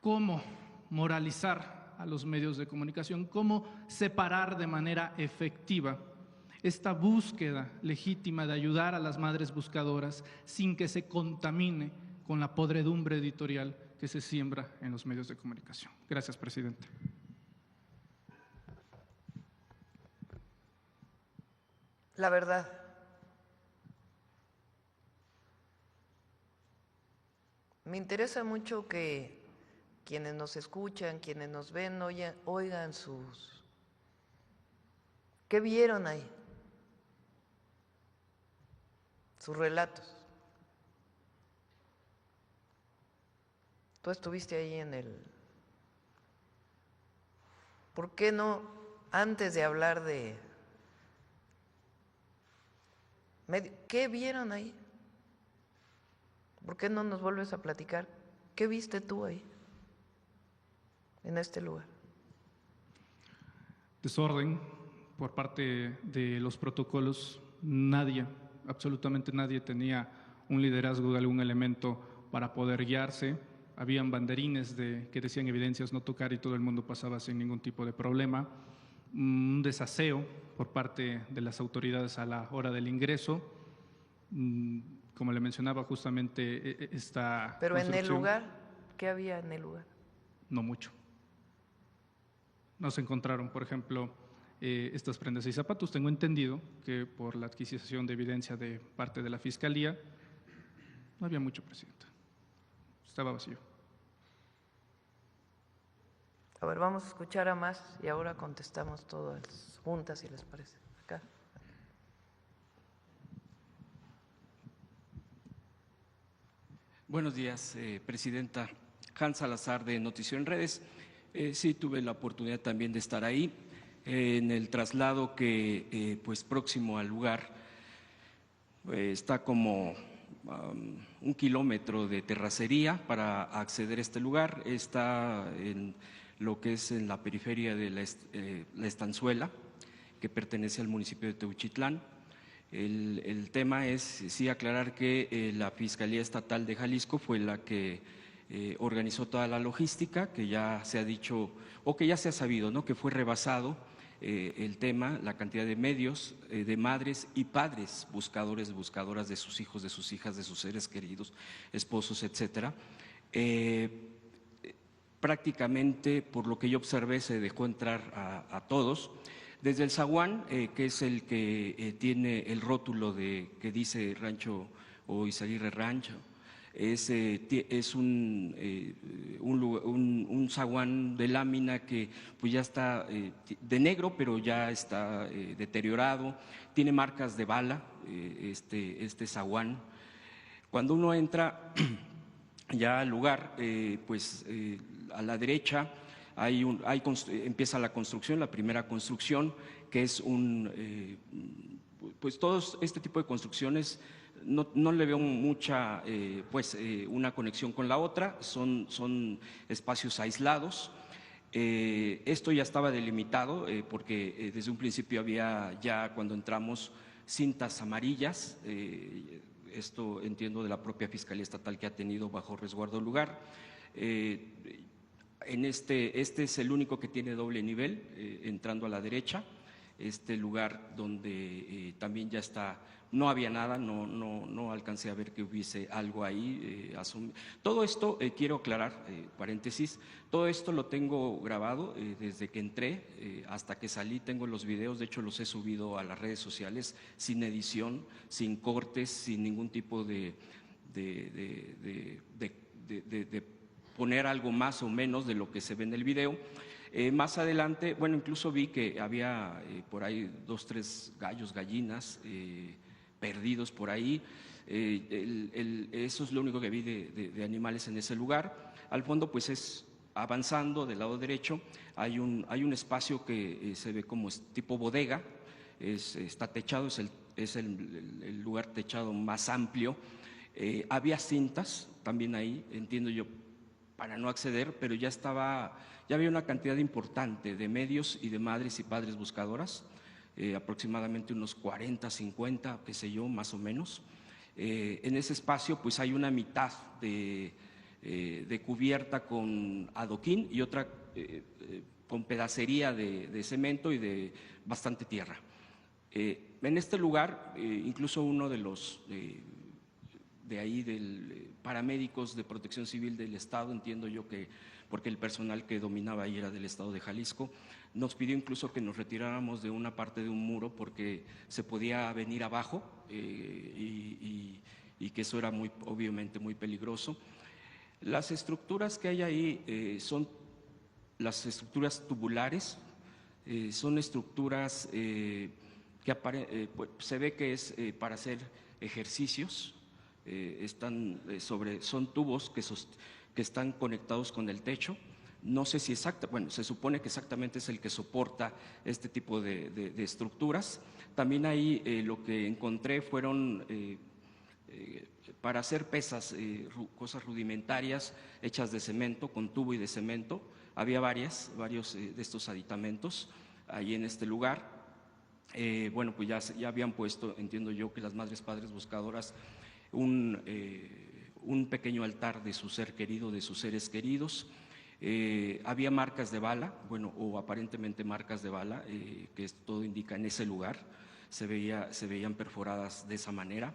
¿cómo moralizar a los medios de comunicación? ¿Cómo separar de manera efectiva esta búsqueda legítima de ayudar a las madres buscadoras sin que se contamine con la podredumbre editorial que se siembra en los medios de comunicación? Gracias, Presidenta. La verdad. Me interesa mucho que quienes nos escuchan, quienes nos ven, oigan sus ¿Qué vieron ahí? Sus relatos. Tú estuviste ahí en el... ¿Por qué no, antes de hablar de... ¿Qué vieron ahí? ¿Por qué no nos vuelves a platicar? ¿Qué viste tú ahí, en este lugar? Desorden por parte de los protocolos. Nadie, absolutamente nadie tenía un liderazgo de algún elemento para poder guiarse. Habían banderines que decían evidencias no tocar y todo el mundo pasaba sin ningún tipo de problema. Un desaseo por parte de las autoridades a la hora del ingreso. Como le mencionaba justamente esta Pero en el construcción, lugar, ¿qué había en el lugar? no mucho. No se encontraron, por ejemplo, estas prendas y zapatos. Tengo entendido que por la adquisición de evidencia de parte de la Fiscalía, no había mucho, Presidenta. Estaba vacío. A ver, vamos a escuchar a más y ahora contestamos todas juntas, si les parece. Acá. Buenos días, Presidenta. Hans Salazar, de Notición en Redes. Sí, tuve la oportunidad también de estar ahí en el traslado que, pues, próximo al lugar, está como 1 kilómetro de terracería para acceder a este lugar. Está en lo que es en la periferia de la Estanzuela, que pertenece al municipio de Teuchitlán. El tema es sí aclarar que la Fiscalía Estatal de Jalisco fue la que organizó toda la logística, que ya se ha dicho o que ya se ha sabido, ¿no?, que fue rebasado el tema, la cantidad de medios, de madres y padres buscadores, buscadoras de sus hijos, de sus hijas, de sus seres queridos, esposos, etcétera. Prácticamente, por lo que yo observé, se dejó entrar a todos. Desde el zaguán, que es el que tiene el rótulo que dice Rancho o Izaguirre Rancho, es un zaguán de lámina que pues ya está de negro, pero ya está deteriorado, tiene marcas de bala, este zaguán. Cuando uno entra ya al lugar, pues a la derecha empieza la construcción, la primera construcción, que es pues todos este tipo de construcciones no le veo mucha, una conexión con la otra, son espacios aislados. Esto ya estaba delimitado porque desde un principio había ya, cuando entramos, cintas amarillas. Esto entiendo de la propia Fiscalía Estatal, que ha tenido bajo resguardo el lugar. Este es el único que tiene doble nivel, entrando a la derecha. Este lugar donde también ya está, no había nada, no alcancé a ver que hubiese algo ahí. Todo esto, quiero aclarar, paréntesis, todo esto lo tengo grabado desde que entré hasta que salí. Tengo los videos, de hecho los he subido a las redes sociales sin edición, sin cortes, sin ningún tipo de poner algo más o menos de lo que se ve en el video. Más adelante, bueno, incluso vi que había por ahí 2, 3 gallos, gallinas perdidos por ahí. Eso es lo único que vi de animales en ese lugar. Al fondo, pues es avanzando del lado derecho, hay un espacio que se ve como tipo bodega, está techado, es el lugar techado más amplio. Había cintas también ahí, entiendo yo, para no acceder, pero ya había una cantidad importante de medios y de madres y padres buscadoras, aproximadamente unos 40, 50, qué sé yo, más o menos. En ese espacio pues hay una mitad de cubierta con adoquín y otra con pedacería de cemento y de bastante tierra. En este lugar, incluso uno de los de ahí, del paramédicos de Protección Civil del Estado, entiendo yo que, porque el personal que dominaba ahí era del Estado de Jalisco, nos pidió incluso que nos retiráramos de una parte de un muro porque se podía venir abajo y que eso era obviamente muy peligroso. Las estructuras que hay ahí son las estructuras tubulares, Son estructuras que pues, se ve que es para hacer ejercicios, son tubos que están conectados con el techo. No sé si bueno, se supone que exactamente es el que soporta este tipo de estructuras. También ahí lo que encontré fueron para hacer pesas, cosas rudimentarias hechas de cemento, con tubo y de cemento. Había varios de estos aditamentos ahí en este lugar. Bueno, pues ya habían puesto, entiendo yo, que las madres padres buscadoras un pequeño altar de su ser querido, de sus seres queridos. Había marcas de bala, bueno, o aparentemente marcas de bala, que todo indica en ese lugar, se veían perforadas de esa manera.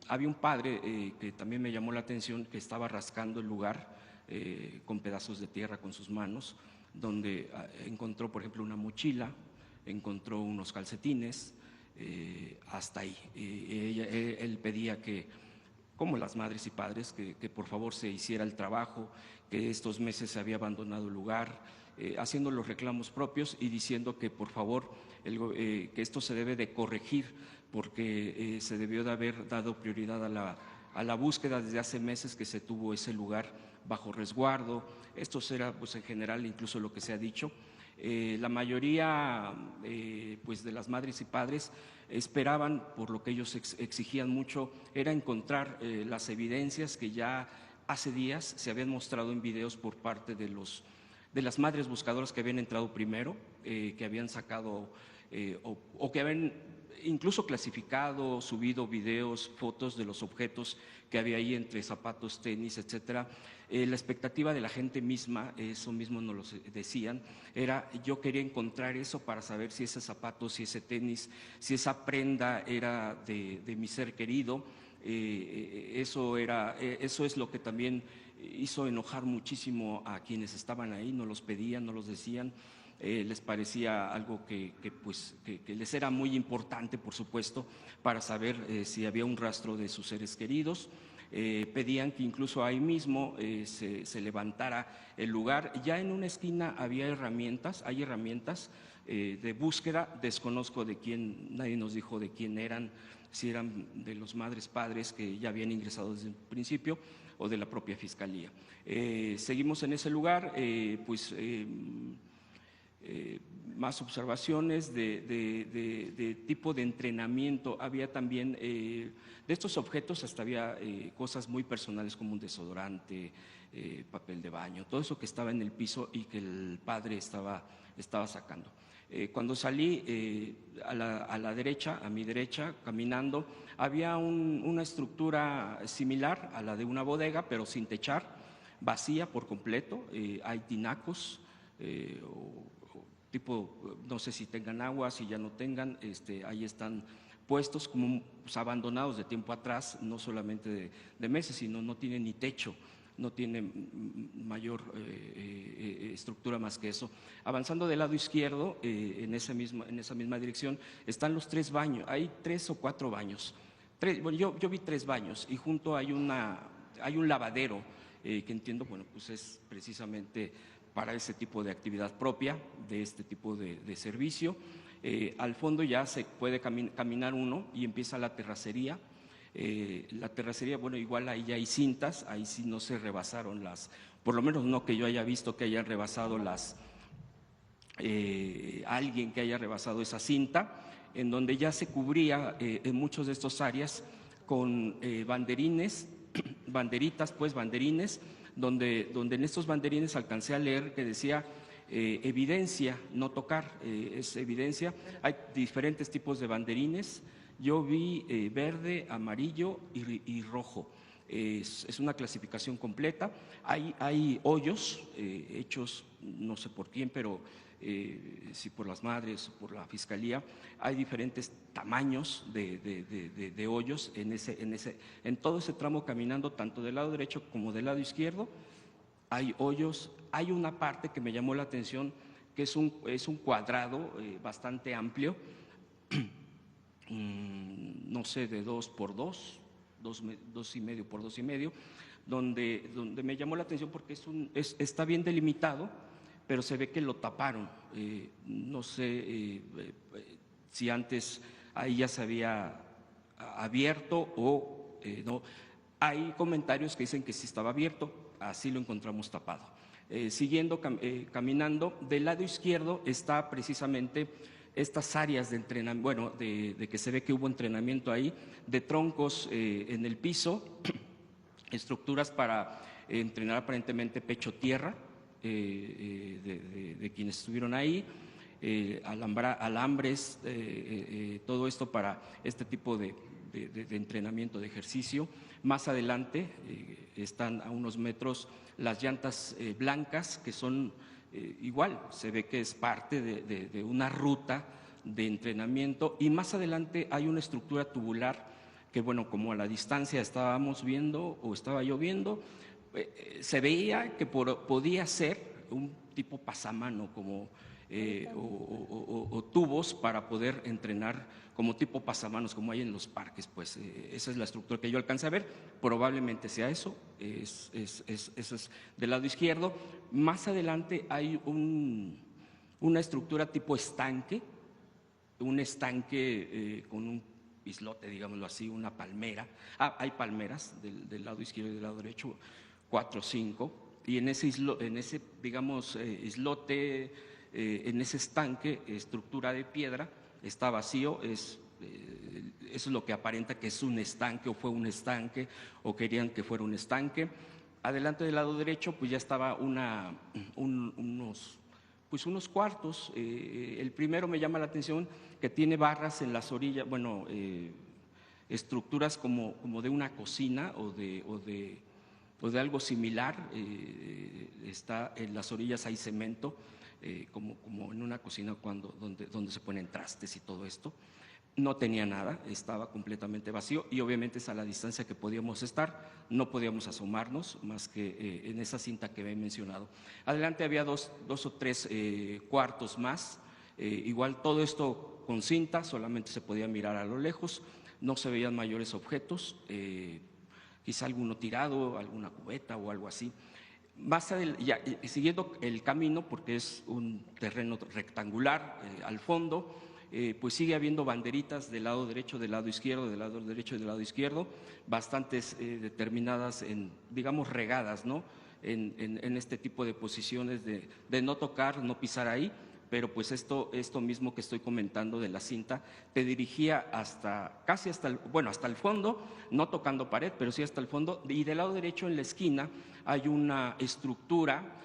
Había un padre que también me llamó la atención, que estaba rascando el lugar con pedazos de tierra con sus manos, donde encontró, por ejemplo, una mochila, encontró unos calcetines, hasta ahí. Él pedía que, como las madres y padres, que por favor se hiciera el trabajo, que estos meses se había abandonado el lugar, haciendo los reclamos propios y diciendo que por favor que esto se debe de corregir, porque se debió de haber dado prioridad a la búsqueda desde hace meses que se tuvo ese lugar bajo resguardo. Esto será, pues, en general, incluso lo que se ha dicho. La mayoría pues de las madres y padres esperaban, por lo que ellos exigían mucho, era encontrar las evidencias que ya hace días se habían mostrado en videos por parte de las madres buscadoras que habían entrado primero, que habían sacado o que habían incluso clasificado, subido videos, fotos de los objetos que había ahí entre zapatos, tenis, etcétera. La expectativa de la gente misma, eso mismo nos lo decían, era: yo quería encontrar eso para saber si ese zapato, si ese tenis, si esa prenda era de mi ser querido. Eso es lo que también hizo enojar muchísimo a quienes estaban ahí, no los pedían, no los decían. Les parecía algo que les era muy importante, por supuesto, para saber si había un rastro de sus seres queridos. Pedían que incluso ahí mismo se levantara el lugar. Ya en una esquina hay herramientas de búsqueda. Desconozco de quién, nadie nos dijo de quién eran, si eran de los madres padres que ya habían ingresado desde el principio o de la propia fiscalía. Seguimos en ese lugar, más observaciones de tipo de entrenamiento. Había también de estos objetos, hasta había cosas muy personales como un desodorante, papel de baño, todo eso que estaba en el piso y que el padre estaba sacando. Cuando salí a la derecha, a mi derecha, caminando, había una estructura similar a la de una bodega, pero sin techar, vacía por completo. Hay tinacos, tipo, no sé si tengan agua, si ya no tengan, ahí están puestos como pues, abandonados de tiempo atrás, no solamente de meses, sino no tienen ni techo, no tienen mayor estructura más que eso. Avanzando del lado izquierdo, en esa misma dirección, están los 3 baños, hay 3 o 4 baños. Yo vi 3 baños y junto hay un lavadero que entiendo, bueno, pues es precisamente para ese tipo de actividad propia, de este tipo de servicio. Al fondo ya se puede caminar uno y empieza la terracería. La terracería, bueno, igual ahí ya hay cintas, ahí sí no se rebasaron por lo menos no que yo haya visto que hayan rebasado alguien que haya rebasado esa cinta, en donde ya se cubría en muchos de estos áreas con banderines, banderines, donde en estos banderines alcancé a leer que decía evidencia, no tocar, es evidencia. Hay diferentes tipos de banderines. Yo vi verde, amarillo y rojo. Es una clasificación completa. Hay hoyos hechos, no sé por quién, pero si por las madres o por la fiscalía. Hay diferentes tamaños de hoyos en todo ese tramo caminando, tanto del lado derecho como del lado izquierdo. Hay hoyos. Hay una parte que me llamó la atención, que es un cuadrado bastante amplio, no sé, de 2 por 2, 2,5 por 2,5, donde me llamó la atención porque está bien delimitado, pero se ve que lo taparon. No sé si antes ahí ya se había abierto o no. Hay comentarios que dicen que sí estaba abierto, así lo encontramos tapado. Siguiendo caminando, del lado izquierdo está precisamente estas áreas de entrenamiento, bueno, de que se ve que hubo entrenamiento ahí, de troncos en el piso, estructuras para entrenar aparentemente pecho-tierra de quienes estuvieron ahí, alambres, todo esto para este tipo de entrenamiento, de ejercicio. Más adelante están a unos metros las llantas blancas, que son igual, se ve que es parte de una ruta de entrenamiento, y más adelante hay una estructura tubular que, bueno, como a la distancia estábamos viendo o estaba yo viendo, se veía que podía ser un tipo pasamano como o tubos para poder entrenar como tipo pasamanos, como hay en los parques. Pues esa es la estructura que yo alcancé a ver, probablemente sea eso, eso es del lado izquierdo. Más adelante hay una estructura tipo estanque, un estanque con un islote, digámoslo así, una palmera. Hay palmeras del lado izquierdo y del lado derecho, 4 o 5, y en ese digamos, islote, en ese estanque, estructura de piedra, está vacío. Eso es lo que aparenta que es un estanque, o fue un estanque, o querían que fuera un estanque. Adelante del lado derecho, pues ya estaba unos cuartos. El primero me llama la atención, que tiene barras en las orillas, bueno, estructuras como de una cocina o de algo similar. Está en las orillas, hay cemento, como en una cocina donde se ponen trastes y todo esto. No tenía nada, estaba completamente vacío, y obviamente es a la distancia que podíamos estar, no podíamos asomarnos más que en esa cinta que he mencionado. Adelante había dos o tres cuartos más, igual todo esto con cinta, solamente se podía mirar a lo lejos, no se veían mayores objetos, quizá alguno tirado, alguna cubeta o algo así. Siguiendo el camino, porque es un terreno rectangular, al fondo, pues sigue habiendo banderitas del lado derecho, del lado izquierdo, del lado derecho y del lado izquierdo, bastantes determinadas, digamos, regadas, ¿no? En este tipo de posiciones de no tocar, no pisar ahí. Pero pues esto mismo que estoy comentando de la cinta, te dirigía casi hasta el fondo, no tocando pared, pero sí hasta el fondo. Y del lado derecho, en la esquina, hay una estructura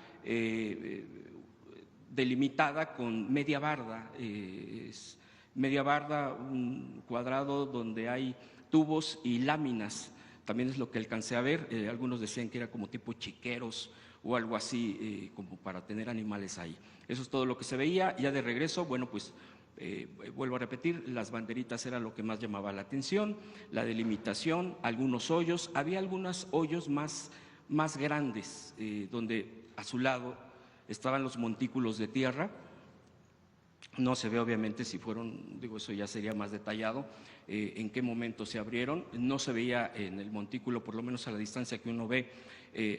delimitada con media barda. Media barda, un cuadrado donde hay tubos y láminas. También es lo que alcancé a ver. Algunos decían que era como tipo chiqueros o algo así, como para tener animales ahí. Eso es todo lo que se veía. Ya de regreso, bueno, pues vuelvo a repetir, las banderitas era lo que más llamaba la atención, la delimitación, algunos hoyos. Había algunos hoyos más grandes, donde a su lado estaban los montículos de tierra. No se ve obviamente si fueron, digo, eso ya sería más detallado, en qué momento se abrieron. No se veía en el montículo, por lo menos a la distancia que uno ve,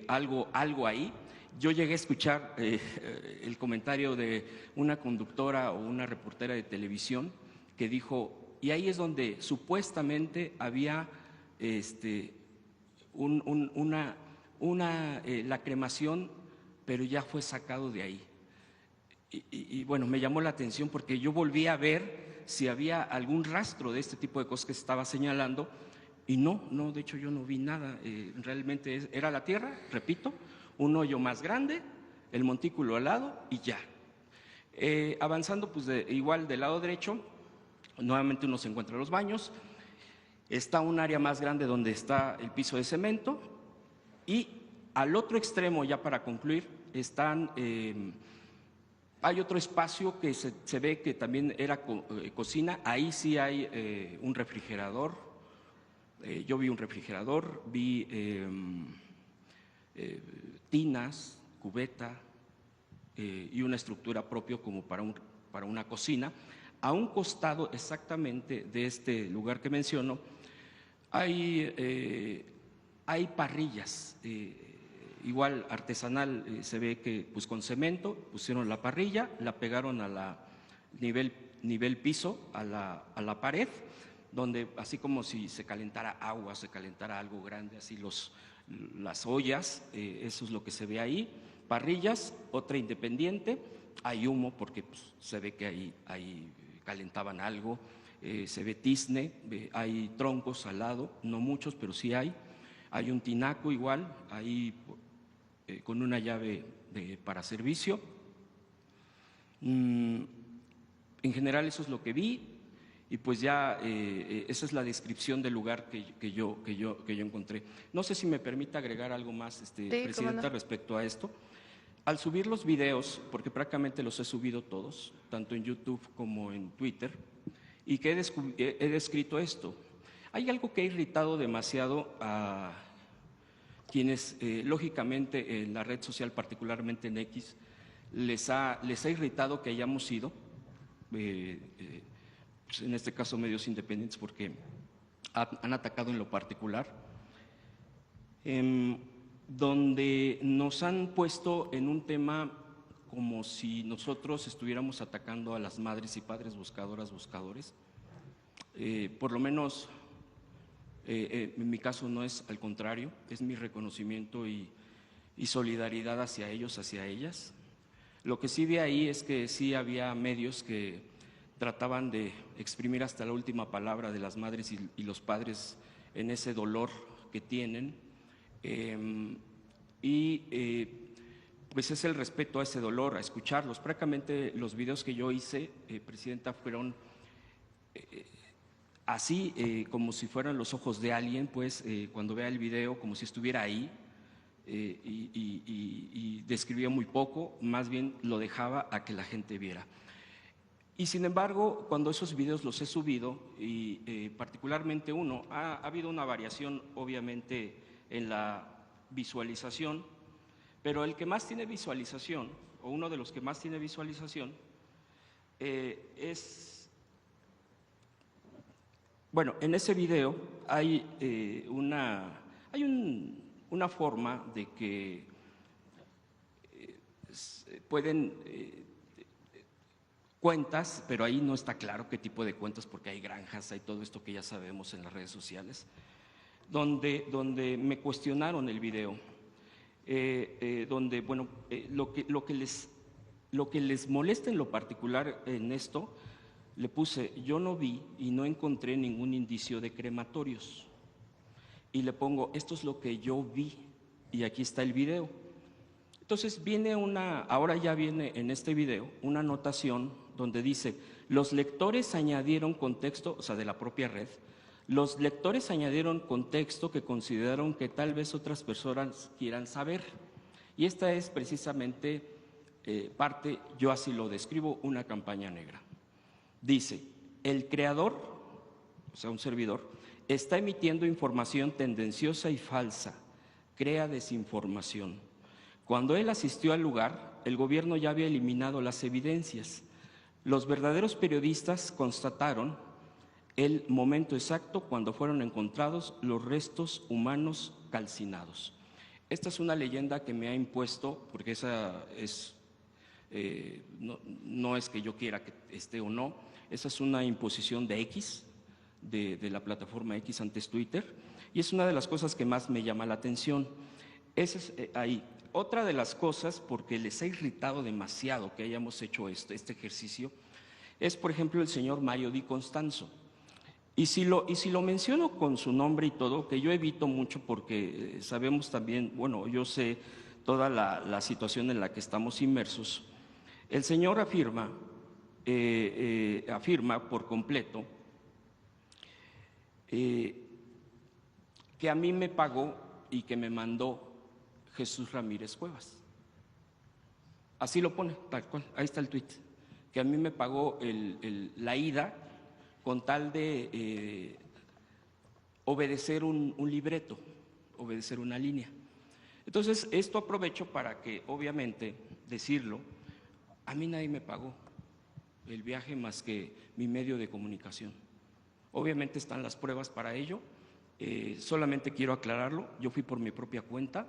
algo ahí. Yo llegué a escuchar el comentario de una conductora o una reportera de televisión que dijo, y ahí es donde supuestamente había la cremación, pero ya fue sacado de ahí. Y bueno, me llamó la atención porque yo volví a ver si había algún rastro de este tipo de cosas que se estaba señalando, y no, de hecho yo no vi nada. Realmente era la tierra, repito, un hoyo más grande, el montículo al lado y ya. Avanzando, pues igual del lado derecho, nuevamente uno se encuentra en los baños, está un área más grande donde está el piso de cemento, y al otro extremo, ya para concluir, hay otro espacio que se ve que también era cocina. Ahí sí hay un refrigerador. Yo vi un refrigerador, vi tinas, cubeta y una estructura propia como para una cocina. A un costado exactamente de este lugar que menciono hay parrillas igual artesanal, se ve que pues con cemento pusieron la parrilla, la pegaron a la nivel piso, a la pared, donde así como si se calentara agua, se calentara algo grande, así las ollas, eso es lo que se ve ahí, parrillas, otra independiente, hay humo porque pues, se ve que ahí calentaban algo, se ve tizne, hay troncos al lado, no muchos, pero sí hay un tinaco igual, ahí con una llave para servicio. En general eso es lo que vi. Y pues ya esa es la descripción del lugar que yo encontré. No sé si me permite agregar algo más, sí, Presidenta, no. respecto a esto. Al subir los videos, porque prácticamente los he subido todos, tanto en YouTube como en Twitter, y que he descrito esto. Hay algo que ha irritado demasiado a quienes, lógicamente, en la red social, particularmente en X, les ha irritado que hayamos ido, pues en este caso medios independientes, porque han atacado en lo particular, donde nos han puesto en un tema como si nosotros estuviéramos atacando a las madres y padres buscadoras, buscadores. Por lo menos en mi caso no es al contrario, es mi reconocimiento y solidaridad hacia ellos, hacia ellas. Lo que sí vi ahí es que sí había medios que trataban de exprimir hasta la última palabra de las madres y los padres en ese dolor que tienen, pues es el respeto a ese dolor, a escucharlos. Prácticamente los videos que yo hice, Presidenta, fueron así como si fueran los ojos de alguien, pues cuando vea el video como si estuviera ahí, y describía muy poco, más bien lo dejaba a que la gente viera. Y sin embargo, cuando esos videos los he subido, y particularmente uno, ha habido una variación obviamente en la visualización, pero el que más tiene visualización, o uno de los que más tiene visualización, bueno, en ese video hay una forma de que pueden cuentas, pero ahí no está claro qué tipo de cuentas, porque hay granjas, hay todo esto que ya sabemos en las redes sociales, donde me cuestionaron el video, donde, bueno, lo que les molesta en lo particular en esto, le puse, yo no vi y no encontré ningún indicio de crematorios, y le pongo, esto es lo que yo vi, y aquí está el video. Entonces ahora ya viene en este video una anotación donde dice, los lectores añadieron contexto, o sea, de la propia red, los lectores añadieron contexto que consideraron que tal vez otras personas quieran saber. Y esta es precisamente parte, yo así lo describo, una campaña negra. Dice, el creador, o sea, un servidor, está emitiendo información tendenciosa y falsa, crea desinformación. Cuando él asistió al lugar, el gobierno ya había eliminado las evidencias. Los verdaderos periodistas constataron el momento exacto cuando fueron encontrados los restos humanos calcinados. Esta es una leyenda que me ha impuesto, porque esa es, no es que yo quiera que esté o no, esa es una imposición de X, de la plataforma X antes Twitter, y es una de las cosas que más me llama la atención. Esa es ahí. Otra de las cosas, porque les ha irritado demasiado que hayamos hecho este ejercicio, es, por ejemplo, el señor Mario Di Constanzo. Y si lo menciono con su nombre y todo, que yo evito mucho porque sabemos también, bueno, yo sé toda la situación en la que estamos inmersos, el señor afirma por completo que a mí me pagó y que me mandó Jesús Ramírez Cuevas. Así lo pone, tal cual, ahí está el tuit, que a mí me pagó la ida con tal de obedecer un libreto, obedecer una línea. Entonces, esto aprovecho para que, obviamente, decirlo, a mí nadie me pagó el viaje más que mi medio de comunicación. Obviamente están las pruebas para ello, solamente quiero aclararlo, yo fui por mi propia cuenta,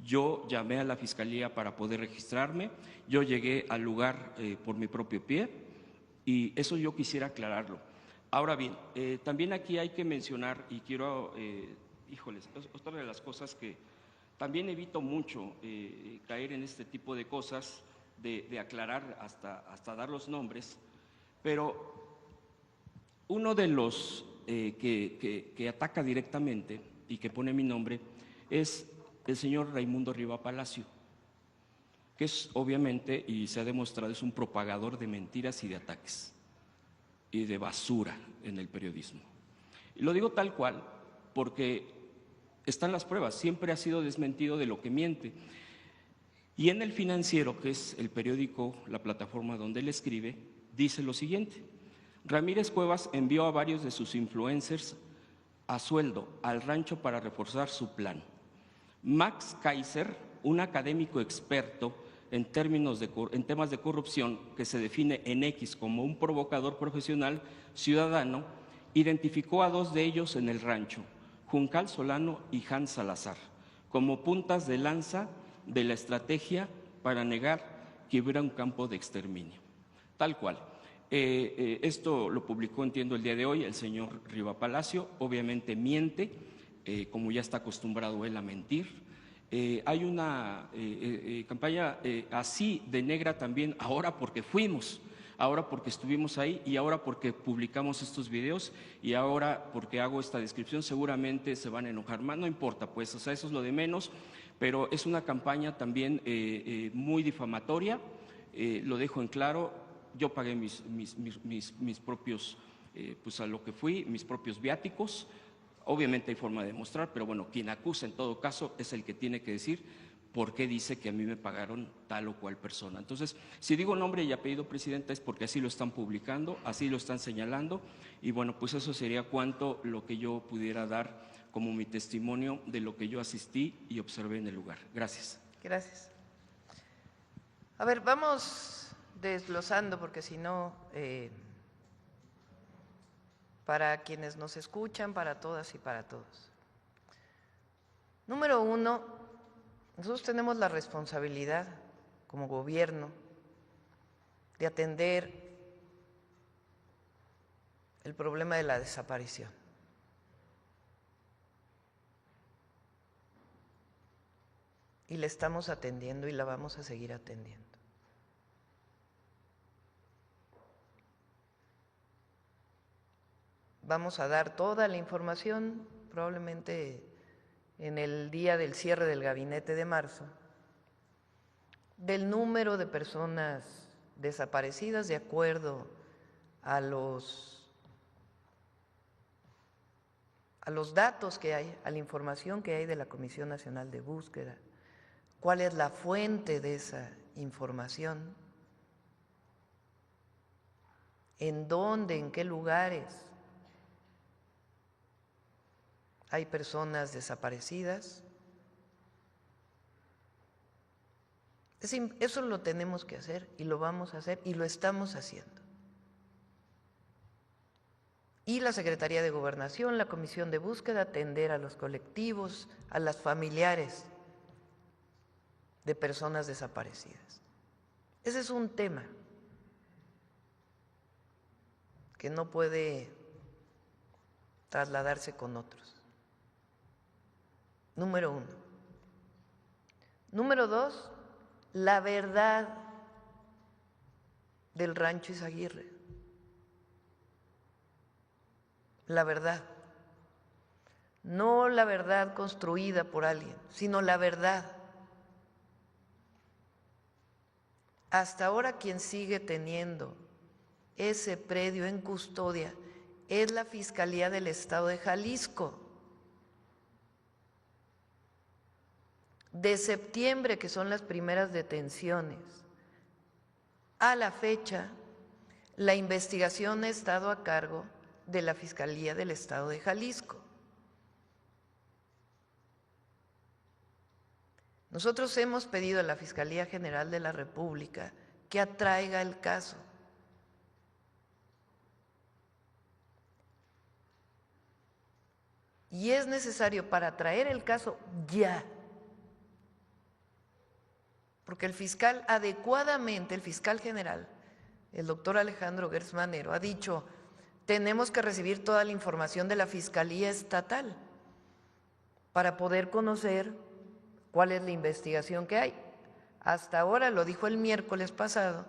Yo llamé a la Fiscalía para poder registrarme, yo llegué al lugar por mi propio pie y eso yo quisiera aclararlo. Ahora bien, también aquí hay que mencionar, y quiero, híjoles, otra de las cosas que también evito mucho caer en este tipo de cosas, de aclarar hasta dar los nombres, pero uno de los que ataca directamente y que pone mi nombre es el señor Raimundo Riva Palacio, que es obviamente, y se ha demostrado, es un propagador de mentiras y de ataques y de basura en el periodismo. Y lo digo tal cual porque están las pruebas, siempre ha sido desmentido de lo que miente. Y en El Financiero, que es el periódico, la plataforma donde él escribe, dice lo siguiente: Ramírez Cuevas envió a varios de sus influencers a sueldo al rancho para reforzar su plan. Max Kaiser, un académico experto en temas de corrupción que se define en X como un provocador profesional ciudadano, identificó a dos de ellos en el rancho, Juncal Solano y Hans Salazar, como puntas de lanza de la estrategia para negar que hubiera un campo de exterminio. Tal cual. Esto lo publicó, entiendo, el día de hoy el señor Riva Palacio. Obviamente miente, como ya está acostumbrado él a mentir. Hay una campaña así de negra también, ahora porque fuimos, ahora porque estuvimos ahí y ahora porque publicamos estos videos y ahora porque hago esta descripción. Seguramente se van a enojar más, no importa, pues, o sea, eso es lo de menos, pero es una campaña también muy difamatoria, lo dejo en claro. Yo pagué mis propios, pues a lo que fui, mis propios viáticos. Obviamente hay forma de demostrar, pero bueno, quien acusa en todo caso es el que tiene que decir por qué dice que a mí me pagaron tal o cual persona. Entonces, si digo nombre y apellido, Presidenta, es porque así lo están publicando, así lo están señalando, y bueno, pues eso sería cuanto lo que yo pudiera dar como mi testimonio de lo que yo asistí y observé en el lugar. Gracias. Gracias. A ver, vamos desglosando, porque si no, para quienes nos escuchan, para todas y para todos. Número uno, nosotros tenemos la responsabilidad como gobierno de atender el problema de la desaparición. Y la estamos atendiendo y la vamos a seguir atendiendo. Vamos a dar toda la información, probablemente en el día del cierre del gabinete de marzo, del número de personas desaparecidas de acuerdo a los datos que hay, a la información que hay de la Comisión Nacional de Búsqueda, cuál es la fuente de esa información, en dónde, en qué lugares hay personas desaparecidas. Eso lo tenemos que hacer y lo vamos a hacer y lo estamos haciendo. Y la Secretaría de Gobernación, la Comisión de Búsqueda, atender a los colectivos, a las familiares de personas desaparecidas. Ese es un tema que no puede trasladarse con otros. Número uno. Número dos, la verdad del Rancho Izaguirre. La verdad. No la verdad construida por alguien, sino la verdad. Hasta ahora quien sigue teniendo ese predio en custodia es la Fiscalía del Estado de Jalisco. De septiembre, que son las primeras detenciones, a la fecha, la investigación ha estado a cargo de la Fiscalía del Estado de Jalisco. Nosotros hemos pedido a la Fiscalía General de la República que atraiga el caso. Y es necesario para traer el caso ya, porque el fiscal adecuadamente, el fiscal general, el doctor Alejandro Gertz Manero, ha dicho, tenemos que recibir toda la información de la Fiscalía Estatal para poder conocer cuál es la investigación que hay. Hasta ahora, lo dijo el miércoles pasado,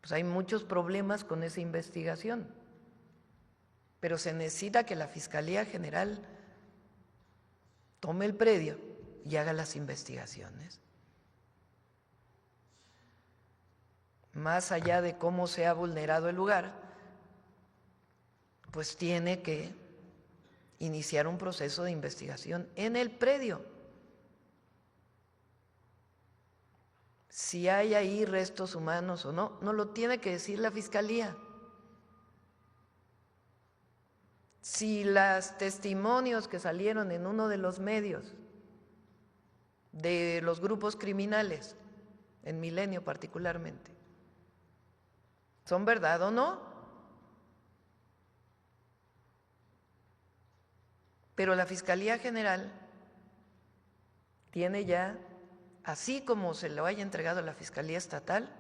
pues hay muchos problemas con esa investigación, pero se necesita que la Fiscalía General tome el predio y haga las investigaciones. Más allá de cómo se ha vulnerado el lugar, pues tiene que iniciar un proceso de investigación en el predio. Si hay ahí restos humanos o no, no lo tiene que decir la Fiscalía. Si los testimonios que salieron en uno de los medios de los grupos criminales, en Milenio particularmente, ¿son verdad o no? Pero la Fiscalía General tiene ya, así como se lo haya entregado a la Fiscalía Estatal,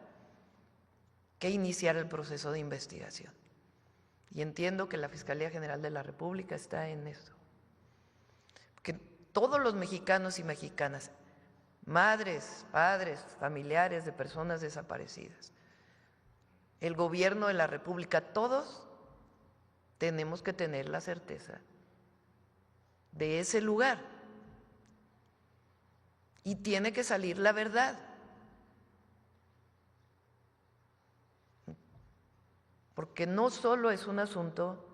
que iniciar el proceso de investigación. Y entiendo que la Fiscalía General de la República está en eso. Que todos los mexicanos y mexicanas, madres, padres, familiares de personas desaparecidas, el gobierno de la República, todos tenemos que tener la certeza de ese lugar. Y tiene que salir la verdad. Porque no solo es un asunto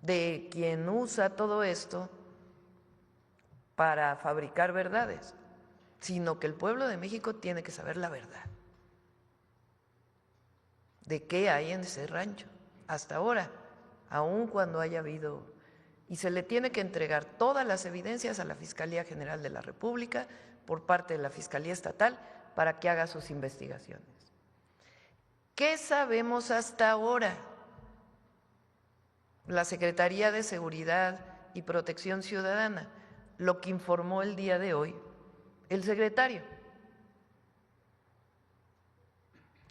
de quien usa todo esto para fabricar verdades, sino que el pueblo de México tiene que saber la verdad de qué hay en ese rancho hasta ahora, aun cuando haya habido, y se le tiene que entregar todas las evidencias a la Fiscalía General de la República por parte de la Fiscalía Estatal para que haga sus investigaciones. ¿Qué sabemos hasta ahora? La Secretaría de Seguridad y Protección Ciudadana, lo que informó el día de hoy el secretario.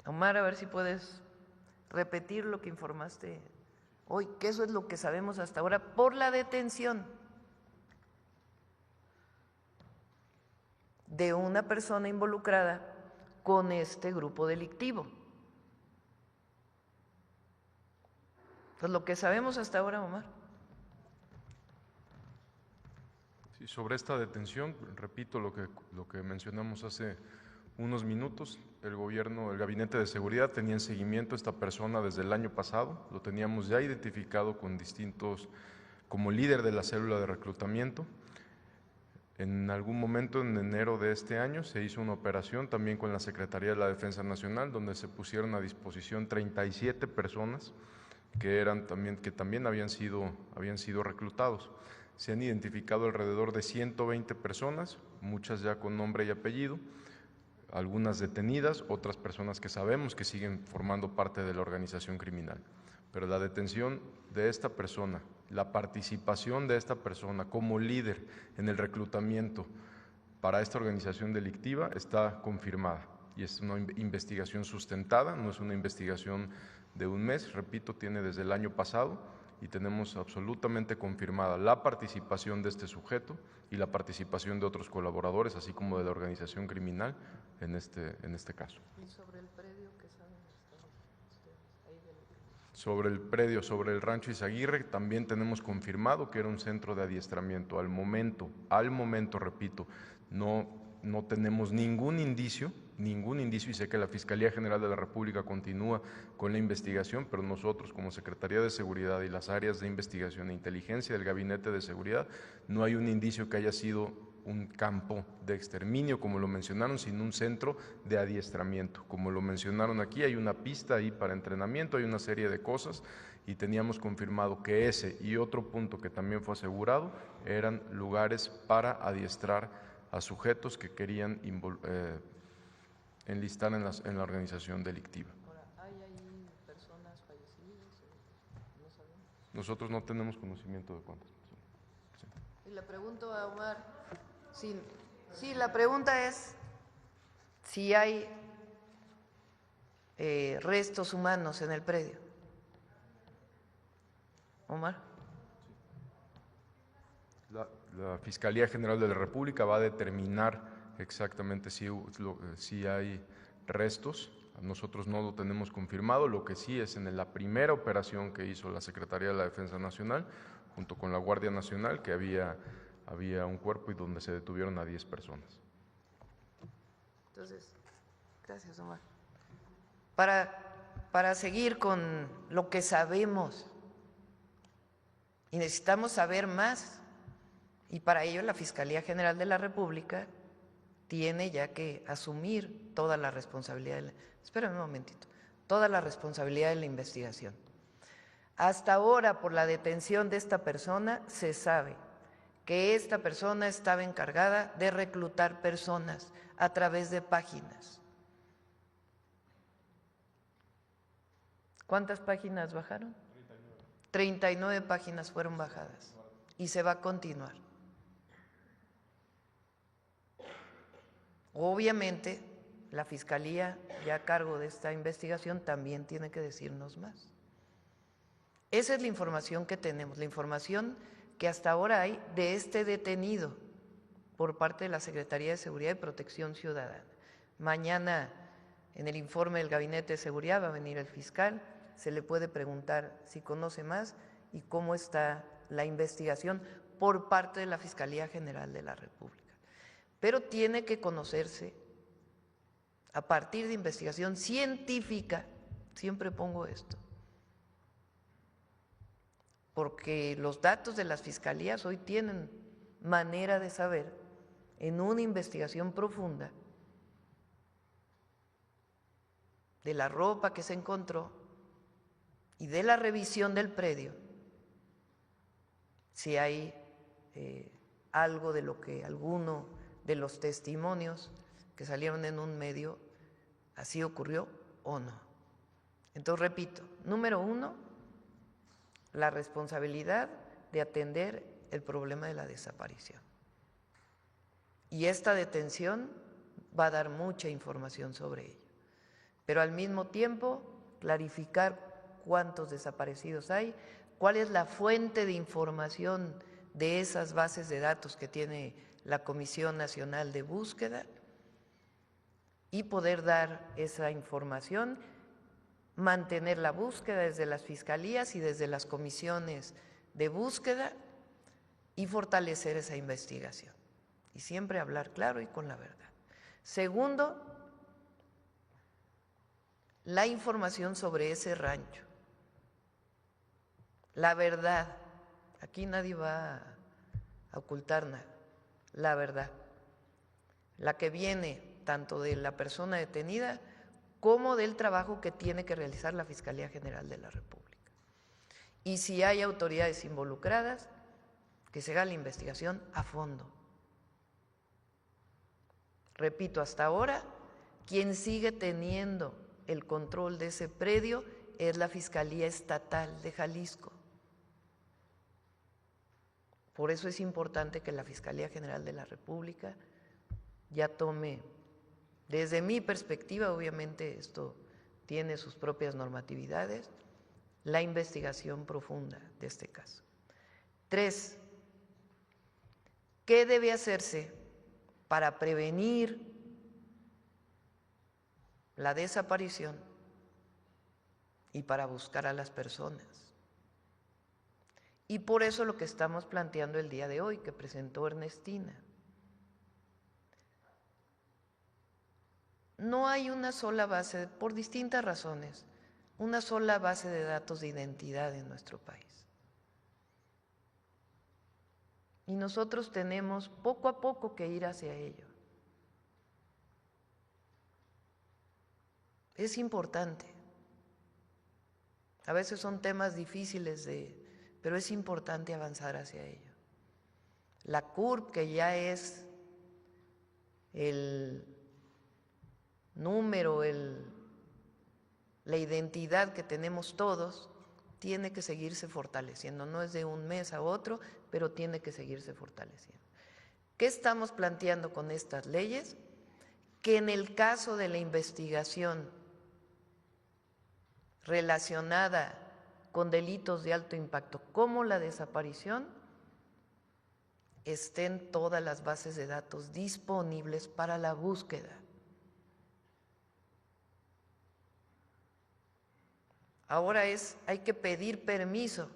Omar, a ver si puedes repetir lo que informaste hoy, que eso es lo que sabemos hasta ahora por la detención de una persona involucrada con este grupo delictivo. Pues lo que sabemos hasta ahora, Omar. Sí, sobre esta detención, repito lo que mencionamos hace unos minutos, el gabinete de seguridad tenía en seguimiento a esta persona desde el año pasado, lo teníamos ya identificado con como líder de la célula de reclutamiento. En algún momento en enero de este año se hizo una operación también con la Secretaría de la Defensa Nacional, donde se pusieron a disposición 37 personas que también habían sido reclutados. Se han identificado alrededor de 120 personas, muchas ya con nombre y apellido, algunas detenidas, otras personas que sabemos que siguen formando parte de la organización criminal. Pero la detención de esta persona, la participación de esta persona como líder en el reclutamiento para esta organización delictiva está confirmada y es una investigación sustentada, no es una investigación de un mes, repito, tiene desde el año pasado y tenemos absolutamente confirmada la participación de este sujeto y la participación de otros colaboradores, así como de la organización criminal en este caso. ¿Y sobre el predio qué saben ustedes ahí del... Sobre el predio, sobre el rancho Izaguirre, también tenemos confirmado que era un centro de adiestramiento. Al momento, repito, no tenemos ningún indicio, y sé que la Fiscalía General de la República continúa con la investigación, pero nosotros como Secretaría de Seguridad y las áreas de investigación e inteligencia del Gabinete de Seguridad, no hay un indicio que haya sido un campo de exterminio, como lo mencionaron, sino un centro de adiestramiento. Como lo mencionaron aquí, hay una pista ahí para entrenamiento, hay una serie de cosas, y teníamos confirmado que ese y otro punto que también fue asegurado eran lugares para adiestrar a sujetos que querían enlistar en la organización delictiva. Ahora, ¿hay ahí personas fallecidas? No sabemos. Nosotros no tenemos conocimiento de cuántas personas. Y le pregunto a Omar, sí, la pregunta es, si hay restos humanos en el predio. Omar. La Fiscalía General de la República va a determinar exactamente si hay restos. Nosotros no lo tenemos confirmado, lo que sí es en la primera operación que hizo la Secretaría de la Defensa Nacional, junto con la Guardia Nacional, que había un cuerpo y donde se detuvieron a 10 personas. Entonces, gracias, Omar. Para seguir con lo que sabemos, y necesitamos saber más, y para ello la Fiscalía General de la República tiene ya que asumir toda la responsabilidad. Espérame un momentito. Toda la responsabilidad de la investigación. Hasta ahora, por la detención de esta persona, se sabe que esta persona estaba encargada de reclutar personas a través de páginas. ¿Cuántas páginas bajaron? 39 páginas fueron bajadas y se va a continuar. Obviamente, la Fiscalía, ya a cargo de esta investigación, también tiene que decirnos más. Esa es la información que tenemos, la información que hasta ahora hay de este detenido por parte de la Secretaría de Seguridad y Protección Ciudadana. Mañana, en el informe del Gabinete de Seguridad, va a venir el fiscal, se le puede preguntar si conoce más y cómo está la investigación por parte de la Fiscalía General de la República. Pero tiene que conocerse a partir de investigación científica, siempre pongo esto, porque los datos de las fiscalías hoy tienen manera de saber en una investigación profunda de la ropa que se encontró y de la revisión del predio, si hay algo de lo que alguno de los testimonios que salieron en un medio así ocurrió o no. Entonces, repito, número uno, la responsabilidad de atender el problema de la desaparición. Y esta detención va a dar mucha información sobre ello. Pero al mismo tiempo, clarificar cuántos desaparecidos hay, cuál es la fuente de información de esas bases de datos que tiene la Comisión Nacional de Búsqueda y poder dar esa información, mantener la búsqueda desde las fiscalías y desde las comisiones de búsqueda y fortalecer esa investigación. Y siempre hablar claro y con la verdad. Segundo, la información sobre ese rancho. La verdad. Aquí nadie va a ocultar nada. La verdad. La que viene tanto de la persona detenida como del trabajo que tiene que realizar la Fiscalía General de la República. Y si hay autoridades involucradas, que se haga la investigación a fondo. Repito, hasta ahora, quien sigue teniendo el control de ese predio es la Fiscalía Estatal de Jalisco. Por eso es importante que la Fiscalía General de la República ya tome, desde mi perspectiva, obviamente esto tiene sus propias normatividades, la investigación profunda de este caso. 3. ¿Qué debe hacerse para prevenir la desaparición y para buscar a las personas? Y por eso lo que estamos planteando el día de hoy, que presentó Ernestina. No hay una sola base, por distintas razones, una sola base de datos de identidad en nuestro país. Y nosotros tenemos poco a poco que ir hacia ello. Es importante. A veces son temas difíciles pero es importante avanzar hacia ello. La CURP, que ya es el número, la identidad que tenemos todos, tiene que seguirse fortaleciendo. No es de un mes a otro, pero tiene que seguirse fortaleciendo. ¿Qué estamos planteando con estas leyes? que en el caso de la investigación relacionada con delitos de alto impacto, como la desaparición, estén todas las bases de datos disponibles para la búsqueda. Ahora hay que pedir permiso.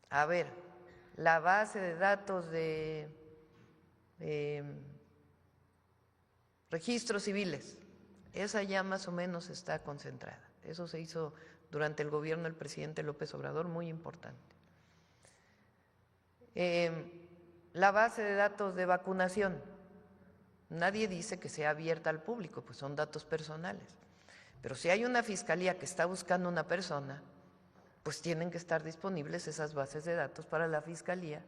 A ver, la base de datos de registros civiles, esa ya más o menos está concentrada. Eso se hizo durante el gobierno del presidente López Obrador, muy importante. La base de datos de vacunación, nadie dice que sea abierta al público, pues son datos personales. Pero si hay una fiscalía que está buscando una persona, pues tienen que estar disponibles esas bases de datos para la fiscalía,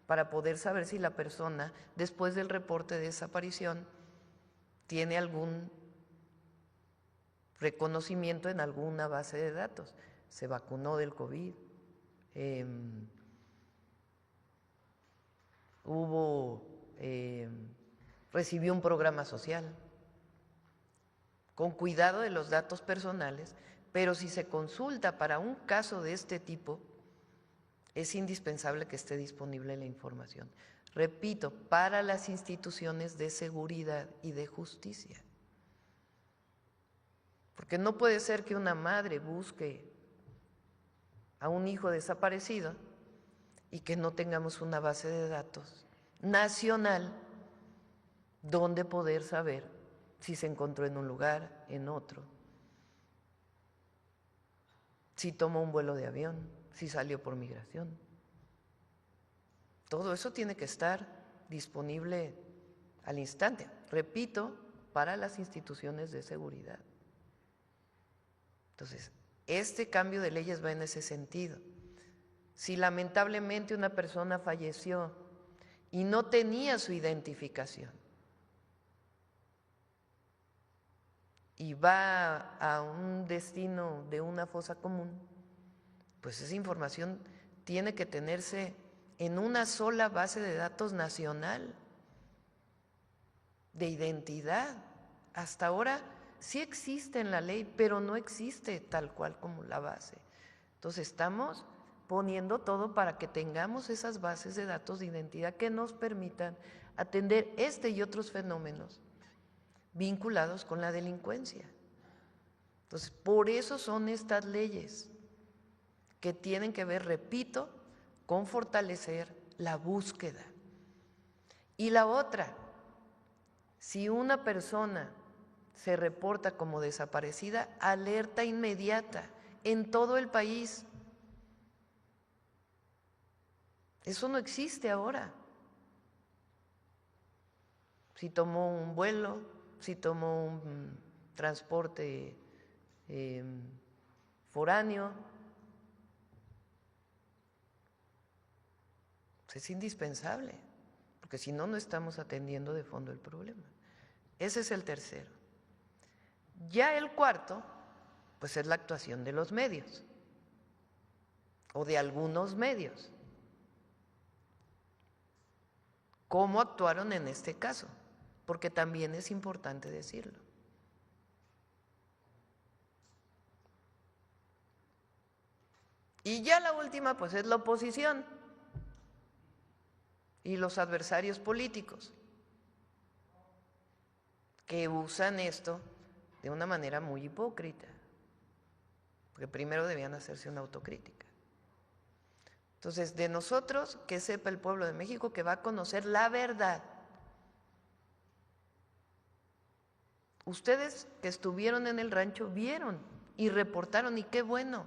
para poder saber si la persona, después del reporte de desaparición, tiene algún reconocimiento en alguna base de datos. Se vacunó del COVID, recibió un programa social, con cuidado de los datos personales, pero si se consulta para un caso de este tipo, es indispensable que esté disponible la información. Repito, para las instituciones de seguridad y de justicia. Porque no puede ser que una madre busque a un hijo desaparecido y que no tengamos una base de datos nacional donde poder saber si se encontró en un lugar, en otro, si tomó un vuelo de avión, si salió por migración. Todo eso tiene que estar disponible al instante, repito, para las instituciones de seguridad. Entonces, este cambio de leyes va en ese sentido. Si lamentablemente una persona falleció y no tenía su identificación, y va a un destino de una fosa común, pues esa información tiene que tenerse en una sola base de datos nacional de identidad. Hasta ahora sí existe en la ley, pero no existe tal cual como la base. Entonces estamos poniendo todo para que tengamos esas bases de datos de identidad que nos permitan atender este y otros fenómenos vinculados con la delincuencia. Entonces, por eso son estas leyes que tienen que ver, repito, con fortalecer la búsqueda. Y la otra, si una persona se reporta como desaparecida, alerta inmediata en todo el país. Eso no existe ahora. Si tomó un vuelo, si tomó un transporte foráneo, pues es indispensable, porque si no, no estamos atendiendo de fondo el problema. Ese es el tercero. Ya el cuarto, pues es la actuación de los medios, o de algunos medios. ¿Cómo actuaron en este caso? Porque también es importante decirlo. Y ya la última, pues es la oposición y los adversarios políticos, que usan esto de una manera muy hipócrita, porque primero debían hacerse una autocrítica. Entonces, de nosotros, que sepa el pueblo de México que va a conocer la verdad. Ustedes que estuvieron en el rancho vieron y reportaron, y qué bueno.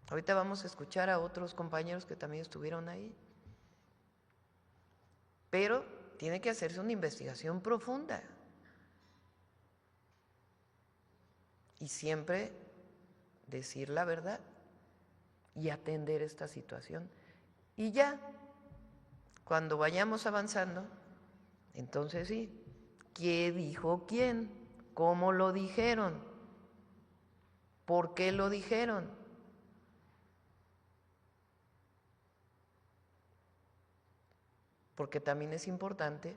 Ahorita vamos a escuchar a otros compañeros que también estuvieron ahí. Pero tiene que hacerse una investigación profunda. Y siempre decir la verdad y atender esta situación. Y ya, cuando vayamos avanzando, entonces sí, ¿qué dijo quién? ¿Cómo lo dijeron? ¿Por qué lo dijeron? porque también es importante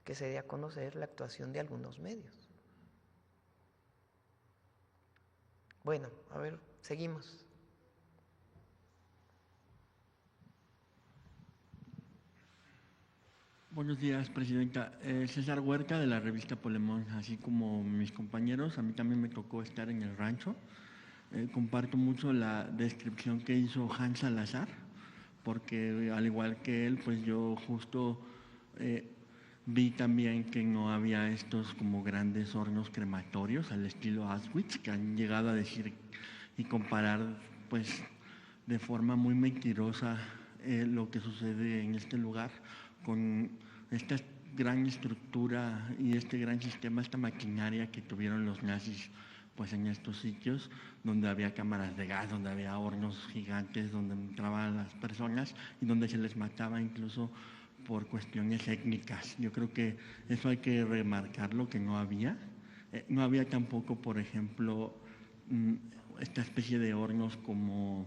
que se dé a conocer la actuación de algunos medios. Bueno, a ver, seguimos. Buenos días, Presidenta. César Huerta, de la revista Polemón. Así como mis compañeros, a mí también me tocó estar en el rancho. Comparto mucho la descripción que hizo Hans Salazar, porque al igual que él, pues yo justo vi también que no había estos como grandes hornos crematorios al estilo Auschwitz, que han llegado a decir y comparar pues de forma muy mentirosa lo que sucede en este lugar con esta gran estructura y este gran sistema, esta maquinaria que tuvieron los nazis pues en estos sitios donde había cámaras de gas, donde había hornos gigantes, donde entraban las personas y donde se les mataba incluso por cuestiones étnicas. Yo creo que eso hay que remarcarlo, que no había. No había tampoco, por ejemplo, esta especie de hornos como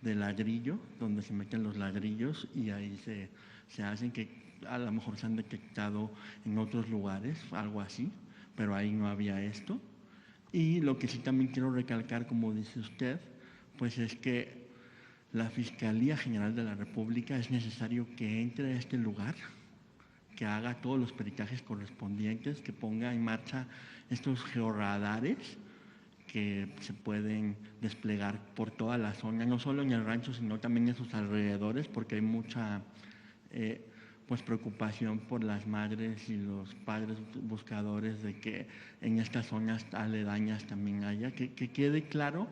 de ladrillo, donde se meten los ladrillos y ahí se hacen, que a lo mejor se han detectado en otros lugares, algo así, pero ahí no había esto. Y lo que sí también quiero recalcar, como dice usted, pues es que la Fiscalía General de la República es necesario que entre a este lugar, que haga todos los peritajes correspondientes, que ponga en marcha estos georradares que se pueden desplegar por toda la zona, no solo en el rancho, sino también en sus alrededores, porque hay mucha pues preocupación por las madres y los padres buscadores de que en estas zonas aledañas también haya, que quede claro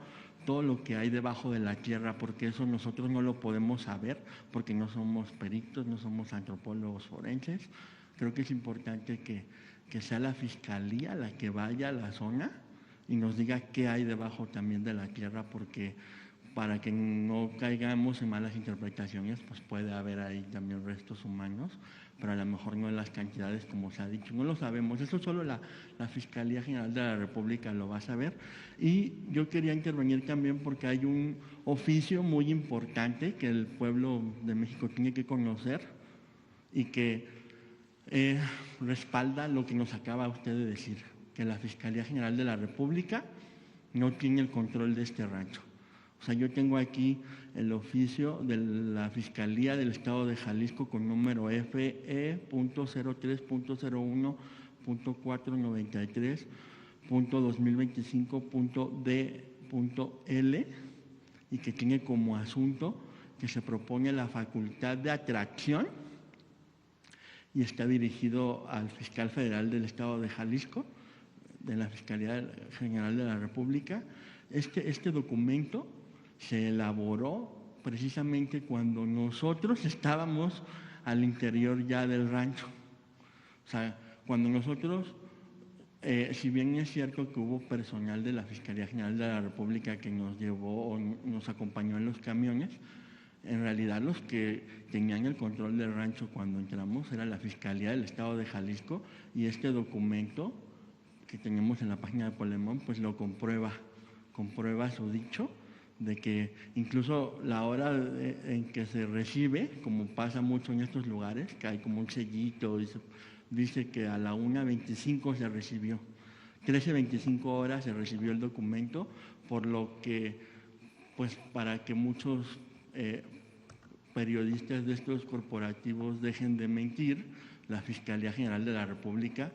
todo lo que hay debajo de la tierra, porque eso nosotros no lo podemos saber, porque no somos peritos, no somos antropólogos forenses. Creo que es importante que sea la Fiscalía la que vaya a la zona y nos diga qué hay debajo también de la tierra, porque para que no caigamos en malas interpretaciones, pues puede haber ahí también restos humanos, pero a lo mejor no en las cantidades como se ha dicho. No lo sabemos, eso solo la Fiscalía General de la República lo va a saber. Y yo quería intervenir también porque hay un oficio muy importante que el pueblo de México tiene que conocer y que respalda lo que nos acaba usted de decir, que la Fiscalía General de la República no tiene el control de este rancho. O sea, yo tengo aquí el oficio de la Fiscalía del Estado de Jalisco con número FE.03.01.493.2025.D.L y que tiene como asunto que se propone la facultad de atracción y está dirigido al fiscal federal del Estado de Jalisco, de la Fiscalía General de la República. Este documento se elaboró precisamente cuando nosotros estábamos al interior ya del rancho. O sea, cuando nosotros, si bien es cierto que hubo personal de la Fiscalía General de la República que nos llevó o nos acompañó en los camiones, en realidad los que tenían el control del rancho cuando entramos era la Fiscalía del Estado de Jalisco, y este documento que tenemos en la página de Polemón pues lo comprueba su dicho, de que incluso la hora en que se recibe, como pasa mucho en estos lugares, que hay como un sellito y dice que a la 1:25 se recibió, 13:25 horas se recibió el documento, por lo que pues para que muchos periodistas de estos corporativos dejen de mentir, la Fiscalía General de la República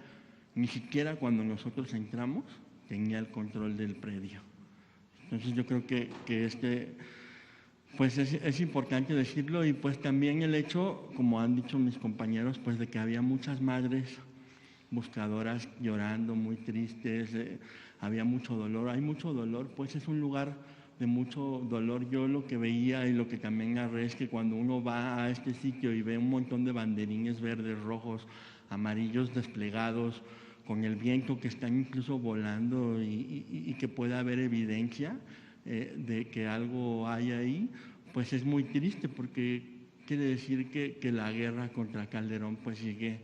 ni siquiera cuando nosotros entramos tenía el control del predio. Entonces yo creo que pues es importante decirlo, y pues también el hecho, como han dicho mis compañeros, pues de que había muchas madres buscadoras llorando, muy tristes, había mucho dolor, hay mucho dolor, pues es un lugar de mucho dolor. Yo lo que veía y lo que también narré es que cuando uno va a este sitio y ve un montón de banderines verdes, rojos, amarillos desplegados, con el viento que están incluso volando y que puede haber evidencia de que algo hay ahí, pues es muy triste, porque quiere decir que la guerra contra Calderón pues sigue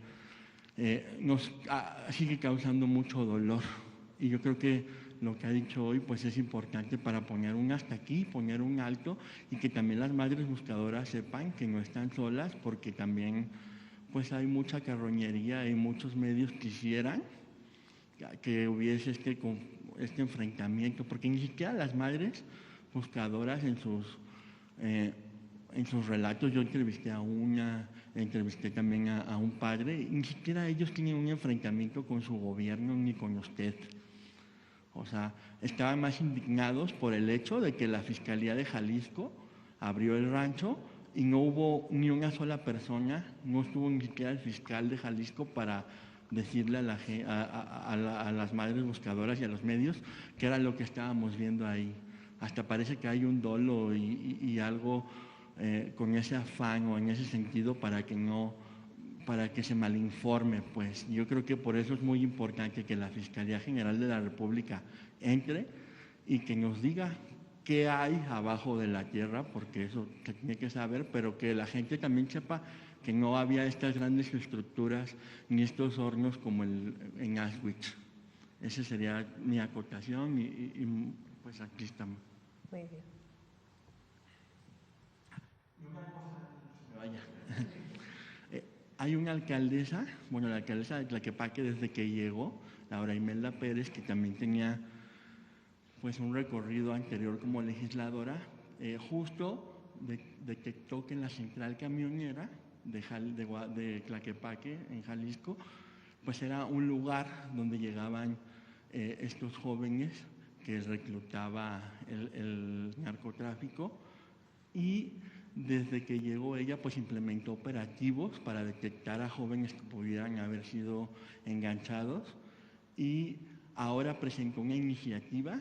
causando mucho dolor. Y yo creo que lo que ha dicho hoy pues es importante para poner un hasta aquí, poner un alto, y que también las madres buscadoras sepan que no están solas, porque también pues hay mucha carroñería y muchos medios quisieran que hubiese este enfrentamiento, porque ni siquiera las madres buscadoras en sus relatos, yo entrevisté a una, entrevisté también a un padre, y ni siquiera ellos tienen un enfrentamiento con su gobierno ni con usted. O sea, estaban más indignados por el hecho de que la Fiscalía de Jalisco abrió el rancho y no hubo ni una sola persona, no estuvo ni siquiera el fiscal de Jalisco para decirle a las madres buscadoras y a los medios que era lo que estábamos viendo ahí. Hasta parece que hay un dolo y algo con ese afán o en ese sentido para que se malinforme. Pues yo creo que por eso es muy importante que la Fiscalía General de la República entre y que nos diga qué hay abajo de la tierra, porque eso se tiene que saber, pero que la gente también sepa que no había estas grandes estructuras ni estos hornos como en Auschwitz. Esa sería mi acotación y pues aquí estamos. Muy bien. Vaya. Hay una alcaldesa, bueno, la alcaldesa de Tlaquepaque desde que llegó, Laura Imelda Pérez, que también tenía pues un recorrido anterior como legisladora, justo detectó que en la central camionera de Tlaquepaque, en Jalisco, pues era un lugar donde llegaban estos jóvenes que reclutaba el narcotráfico, y desde que llegó ella pues implementó operativos para detectar a jóvenes que pudieran haber sido enganchados, y ahora presentó una iniciativa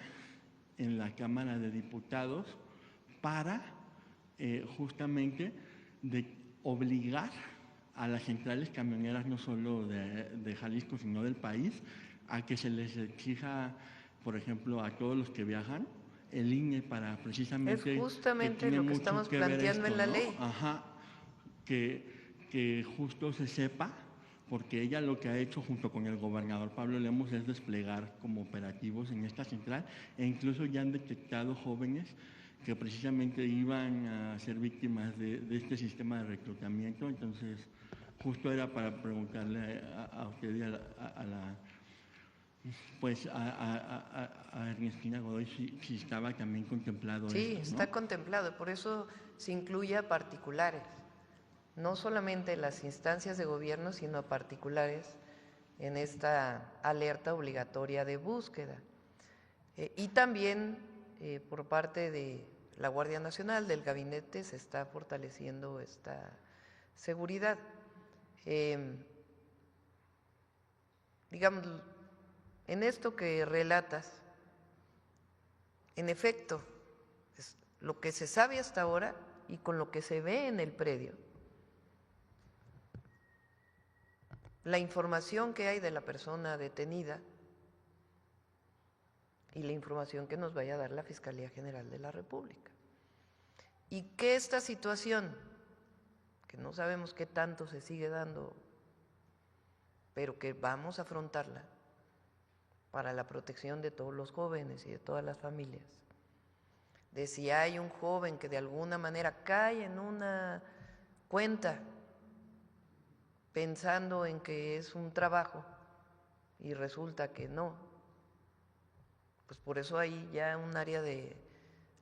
en la Cámara de Diputados para justamente obligar a las centrales camioneras, no solo de Jalisco, sino del país, a que se les exija, por ejemplo, a todos los que viajan, el INE para precisamente… Es justamente lo que estamos planteando en la ley. Ajá, que justo se sepa, porque ella lo que ha hecho junto con el gobernador Pablo Lemos es desplegar como operativos en esta central, e incluso ya han detectado jóvenes que precisamente iban a ser víctimas de este sistema de reclutamiento. Entonces, justo era para preguntarle a usted y a Ernestina Godoy si estaba también contemplado esto, Sí, ¿no? está contemplado, por eso se incluye a particulares, no solamente las instancias de gobierno, sino a particulares en esta alerta obligatoria de búsqueda. Y también por parte de la Guardia Nacional, del gabinete, se está fortaleciendo esta seguridad. Digamos, en esto que relatas, en efecto, es lo que se sabe hasta ahora y con lo que se ve en el predio, la información que hay de la persona detenida y la información que nos vaya a dar la Fiscalía General de la República. Y que esta situación, que no sabemos qué tanto se sigue dando, pero que vamos a afrontarla para la protección de todos los jóvenes y de todas las familias, de si hay un joven que de alguna manera cae en una cuenta pensando en que es un trabajo y resulta que no, pues por eso hay ya un área de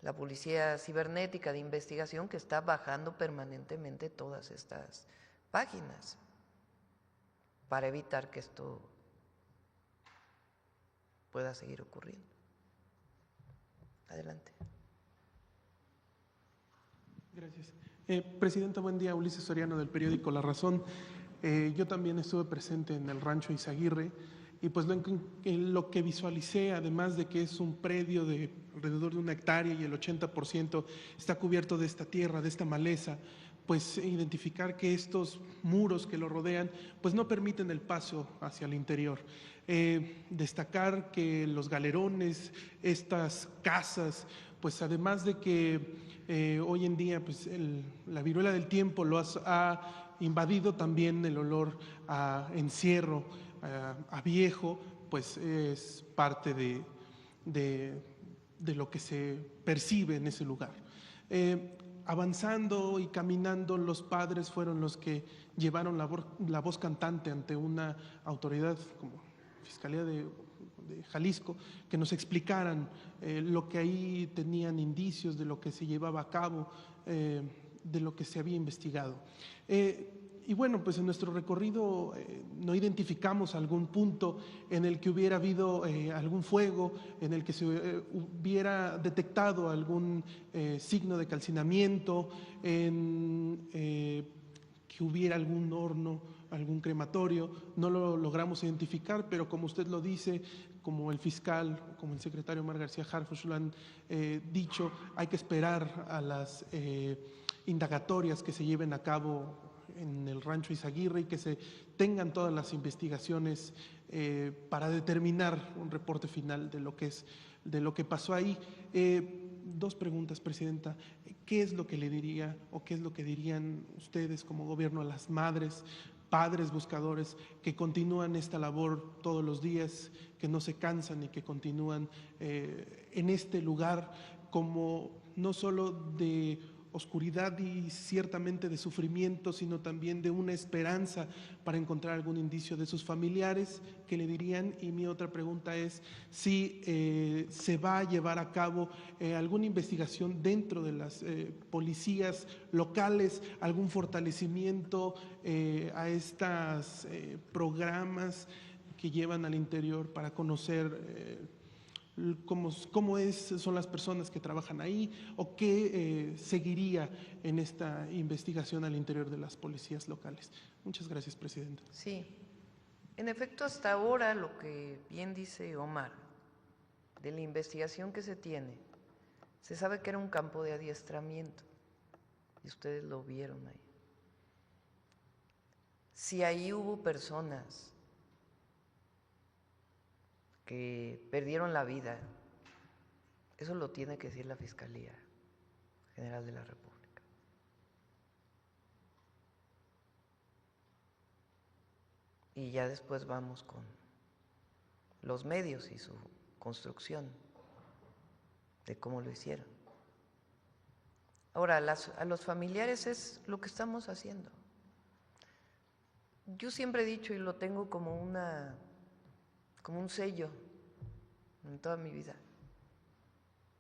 la Policía Cibernética de Investigación que está bajando permanentemente todas estas páginas para evitar que esto pueda seguir ocurriendo. Adelante. Gracias. Presidenta, buen día. Ulises Soriano, del periódico La Razón. Yo también estuve presente en el rancho Izaguirre y pues lo que visualicé, además de que es un predio de alrededor de 1 hectárea y el 80% está cubierto de esta tierra, de esta maleza, pues identificar que estos muros que lo rodean pues no permiten el paso hacia el interior. Destacar que los galerones, estas casas, pues además de que hoy en día pues la viruela del tiempo ha invadido también el olor a encierro, a viejo, pues es parte de lo que se percibe en ese lugar. avanzando y caminando, los padres fueron los que llevaron la voz cantante ante una autoridad como Fiscalía de Jalisco, que nos explicaran lo que ahí tenían indicios de lo que se llevaba a cabo, de lo que se había investigado. Y bueno, pues en nuestro recorrido no identificamos algún punto en el que hubiera habido algún fuego, en el que se hubiera detectado algún signo de calcinamiento, en que hubiera algún horno, algún crematorio. No lo logramos identificar, pero como usted lo dice, como el fiscal, como el secretario Omar García Harfuch lo han dicho, hay que esperar a las indagatorias que se lleven a cabo en el Rancho Izaguirre y que se tengan todas las investigaciones para determinar un reporte final de lo que pasó ahí. Dos preguntas, Presidenta. ¿Qué es lo que le diría o qué es lo que dirían ustedes como gobierno a las madres, padres buscadores que continúan esta labor todos los días, que no se cansan y que continúan en este lugar como no solo de oscuridad y ciertamente de sufrimiento, sino también de una esperanza para encontrar algún indicio de sus familiares? ¿Qué le dirían? Y mi otra pregunta es si se va a llevar a cabo alguna investigación dentro de las policías locales, algún fortalecimiento a estos programas que llevan al interior para conocer cómo son las personas que trabajan ahí, o qué seguiría en esta investigación al interior de las policías locales. Muchas gracias, Presidenta. Sí, en efecto, hasta ahora lo que bien dice Omar, de la investigación que se tiene, se sabe que era un campo de adiestramiento, y ustedes lo vieron ahí. Si ahí hubo personas que perdieron la vida, eso lo tiene que decir la Fiscalía General de la República. Y ya después vamos con los medios y su construcción de cómo lo hicieron. Ahora, a los familiares es lo que estamos haciendo. Yo siempre he dicho, y lo tengo como un sello en toda mi vida,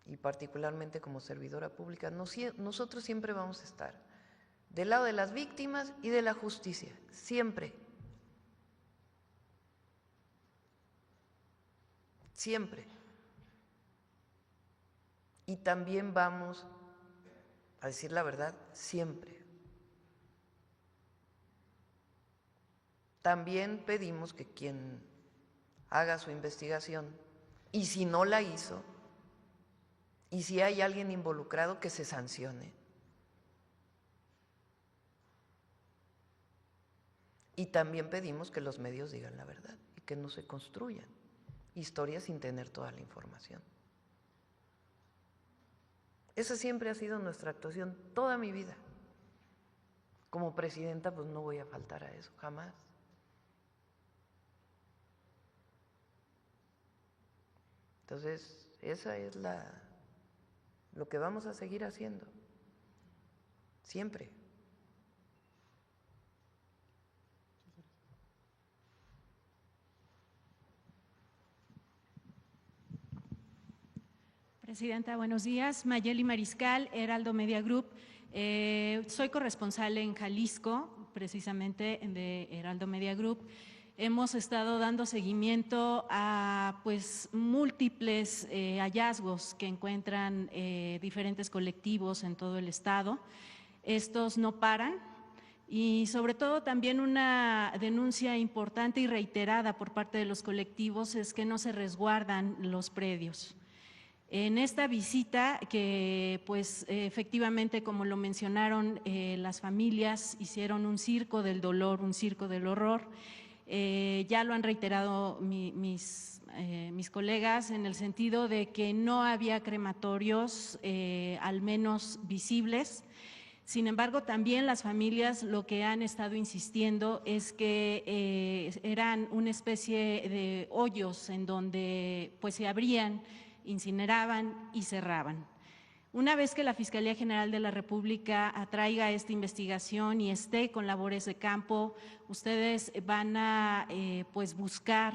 y particularmente como servidora pública, nosotros siempre vamos a estar del lado de las víctimas y de la justicia, siempre. Siempre. Y también vamos a decir la verdad, siempre. También pedimos que quien haga su investigación, y si no la hizo, y si hay alguien involucrado, que se sancione. Y también pedimos que los medios digan la verdad y que no se construyan historias sin tener toda la información. Esa siempre ha sido nuestra actuación toda mi vida. Como presidenta, pues no voy a faltar a eso, jamás. Entonces, esa es lo que vamos a seguir haciendo, siempre. Presidenta, buenos días. Mayeli Mariscal, Heraldo Media Group. Soy corresponsal en Jalisco, precisamente de Heraldo Media Group. Hemos estado dando seguimiento a pues múltiples hallazgos que encuentran diferentes colectivos en todo el estado. Estos no paran y sobre todo también una denuncia importante y reiterada por parte de los colectivos es que no se resguardan los predios. En esta visita que pues efectivamente, como lo mencionaron, las familias hicieron un circo del dolor, un circo del horror. Ya lo han reiterado mis colegas en el sentido de que no había crematorios al menos visibles. Sin embargo, también las familias lo que han estado insistiendo es que eran una especie de hoyos en donde pues se abrían, incineraban y cerraban. Una vez que la Fiscalía General de la República atraiga esta investigación y esté con labores de campo, ustedes van a pues buscar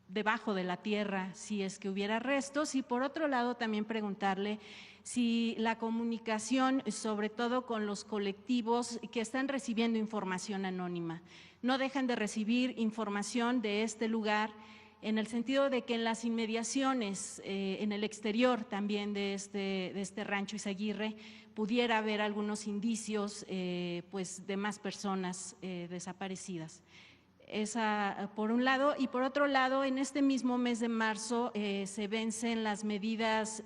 debajo de la tierra si es que hubiera restos, y por otro lado también preguntarle si la comunicación, sobre todo con los colectivos que están recibiendo información anónima, no dejan de recibir información de este lugar, en el sentido de que en las inmediaciones, en el exterior también de este rancho Izaguirre, pudiera haber algunos indicios pues de más personas desaparecidas. Esa por un lado, y por otro lado, en este mismo mes de marzo se vencen las medidas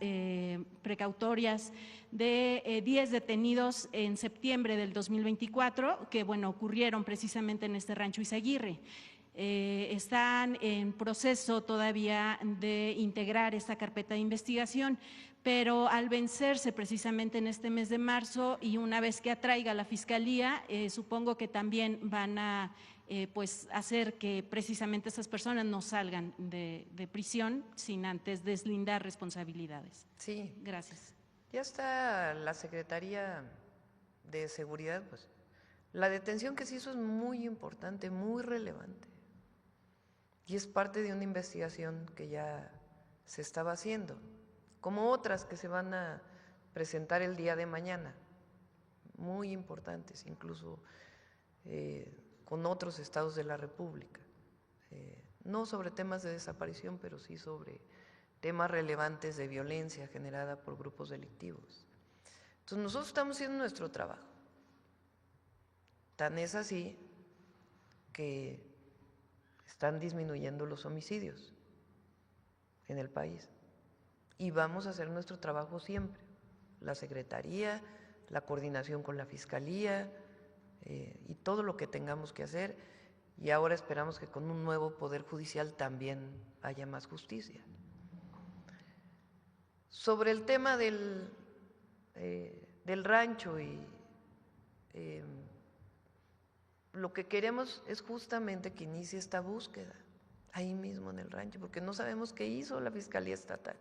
precautorias de 10 detenidos en septiembre del 2024, que bueno, ocurrieron precisamente en este rancho Izaguirre. Están en proceso todavía de integrar esta carpeta de investigación, pero al vencerse precisamente en este mes de marzo y una vez que atraiga la Fiscalía, supongo que también van a pues hacer que precisamente esas personas no salgan de prisión sin antes deslindar responsabilidades. Sí. Gracias. Ya está la Secretaría de Seguridad, pues la detención que se hizo es muy importante, muy relevante. Y es parte de una investigación que ya se estaba haciendo, como otras que se van a presentar el día de mañana, muy importantes, incluso con otros estados de la República, no sobre temas de desaparición, pero sí sobre temas relevantes de violencia generada por grupos delictivos. Entonces nosotros estamos haciendo nuestro trabajo, tan es así que están disminuyendo los homicidios en el país y vamos a hacer nuestro trabajo siempre, la Secretaría, la coordinación con la Fiscalía y todo lo que tengamos que hacer, y ahora esperamos que con un nuevo Poder Judicial también haya más justicia. Sobre el tema del rancho y lo que queremos es justamente que inicie esta búsqueda ahí mismo en el rancho, porque no sabemos qué hizo la Fiscalía Estatal.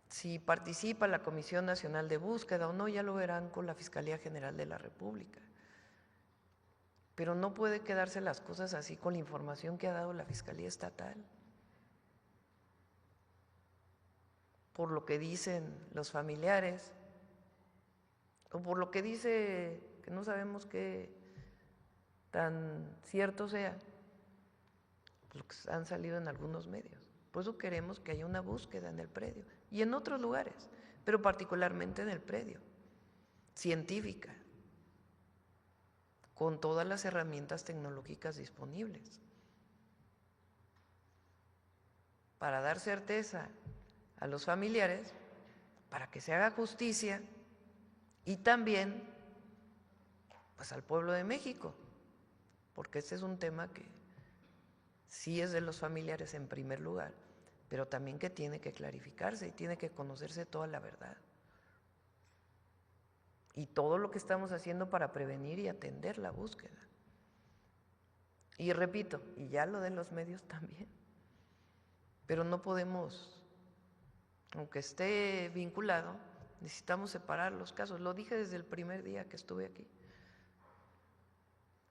Si participa la Comisión Nacional de Búsqueda o no, ya lo verán con la Fiscalía General de la República. Pero no puede quedarse las cosas así con la información que ha dado la Fiscalía Estatal. Por lo que dicen los familiares, o por lo que dice, que no sabemos qué tan cierto sea, lo que han salido en algunos medios. Por eso queremos que haya una búsqueda en el predio y en otros lugares, pero particularmente en el predio, científica, con todas las herramientas tecnológicas disponibles, para dar certeza a los familiares, para que se haga justicia, y también pues al pueblo de México, porque este es un tema que sí es de los familiares en primer lugar, pero también que tiene que clarificarse y tiene que conocerse toda la verdad. Y todo lo que estamos haciendo para prevenir y atender la búsqueda. Y repito, y ya lo de los medios también, pero no podemos, aunque esté vinculado, necesitamos separar los casos. Lo dije desde el primer día que estuve aquí.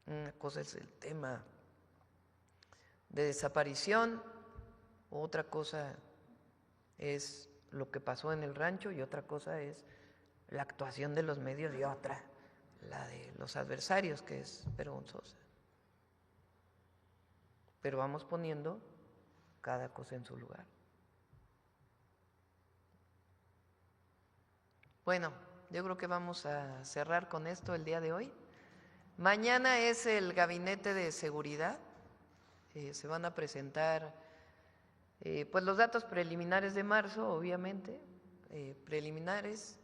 Una cosa es el tema de desaparición, otra cosa es lo que pasó en el rancho y otra cosa es la actuación de los medios y otra, la de los adversarios, que es vergonzosa. Pero vamos poniendo cada cosa en su lugar. Bueno, yo creo que vamos a cerrar con esto el día de hoy. Mañana es el Gabinete de Seguridad. Se van a presentar pues los datos preliminares de marzo, obviamente, preliminares.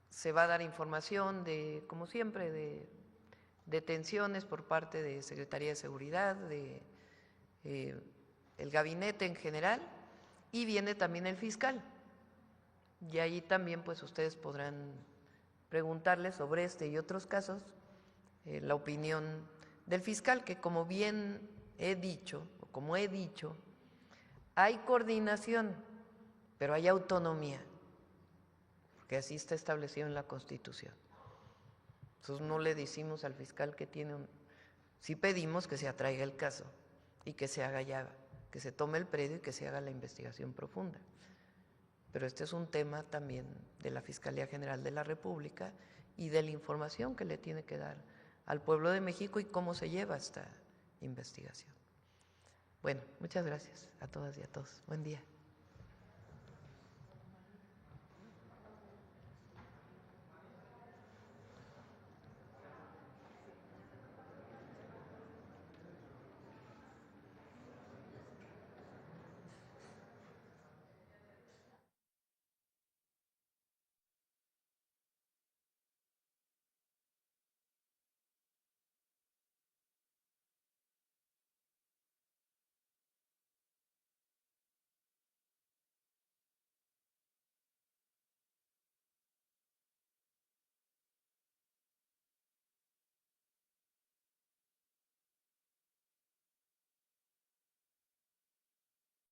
Se va a dar información de, como siempre, de detenciones por parte de Secretaría de Seguridad, de el gabinete en general, y viene también el fiscal. Y ahí también pues ustedes podrán preguntarle sobre este y otros casos la opinión del fiscal, que como bien he dicho, o como he dicho, hay coordinación, pero hay autonomía, porque así está establecido en la Constitución. Entonces no le decimos al fiscal que tiene un... Sí pedimos que se atraiga el caso y que se haga ya, que se tome el predio y que se haga la investigación profunda. Pero este es un tema también de la Fiscalía General de la República y de la información que le tiene que dar al pueblo de México y cómo se lleva esta investigación. Bueno, muchas gracias a todas y a todos. Buen día.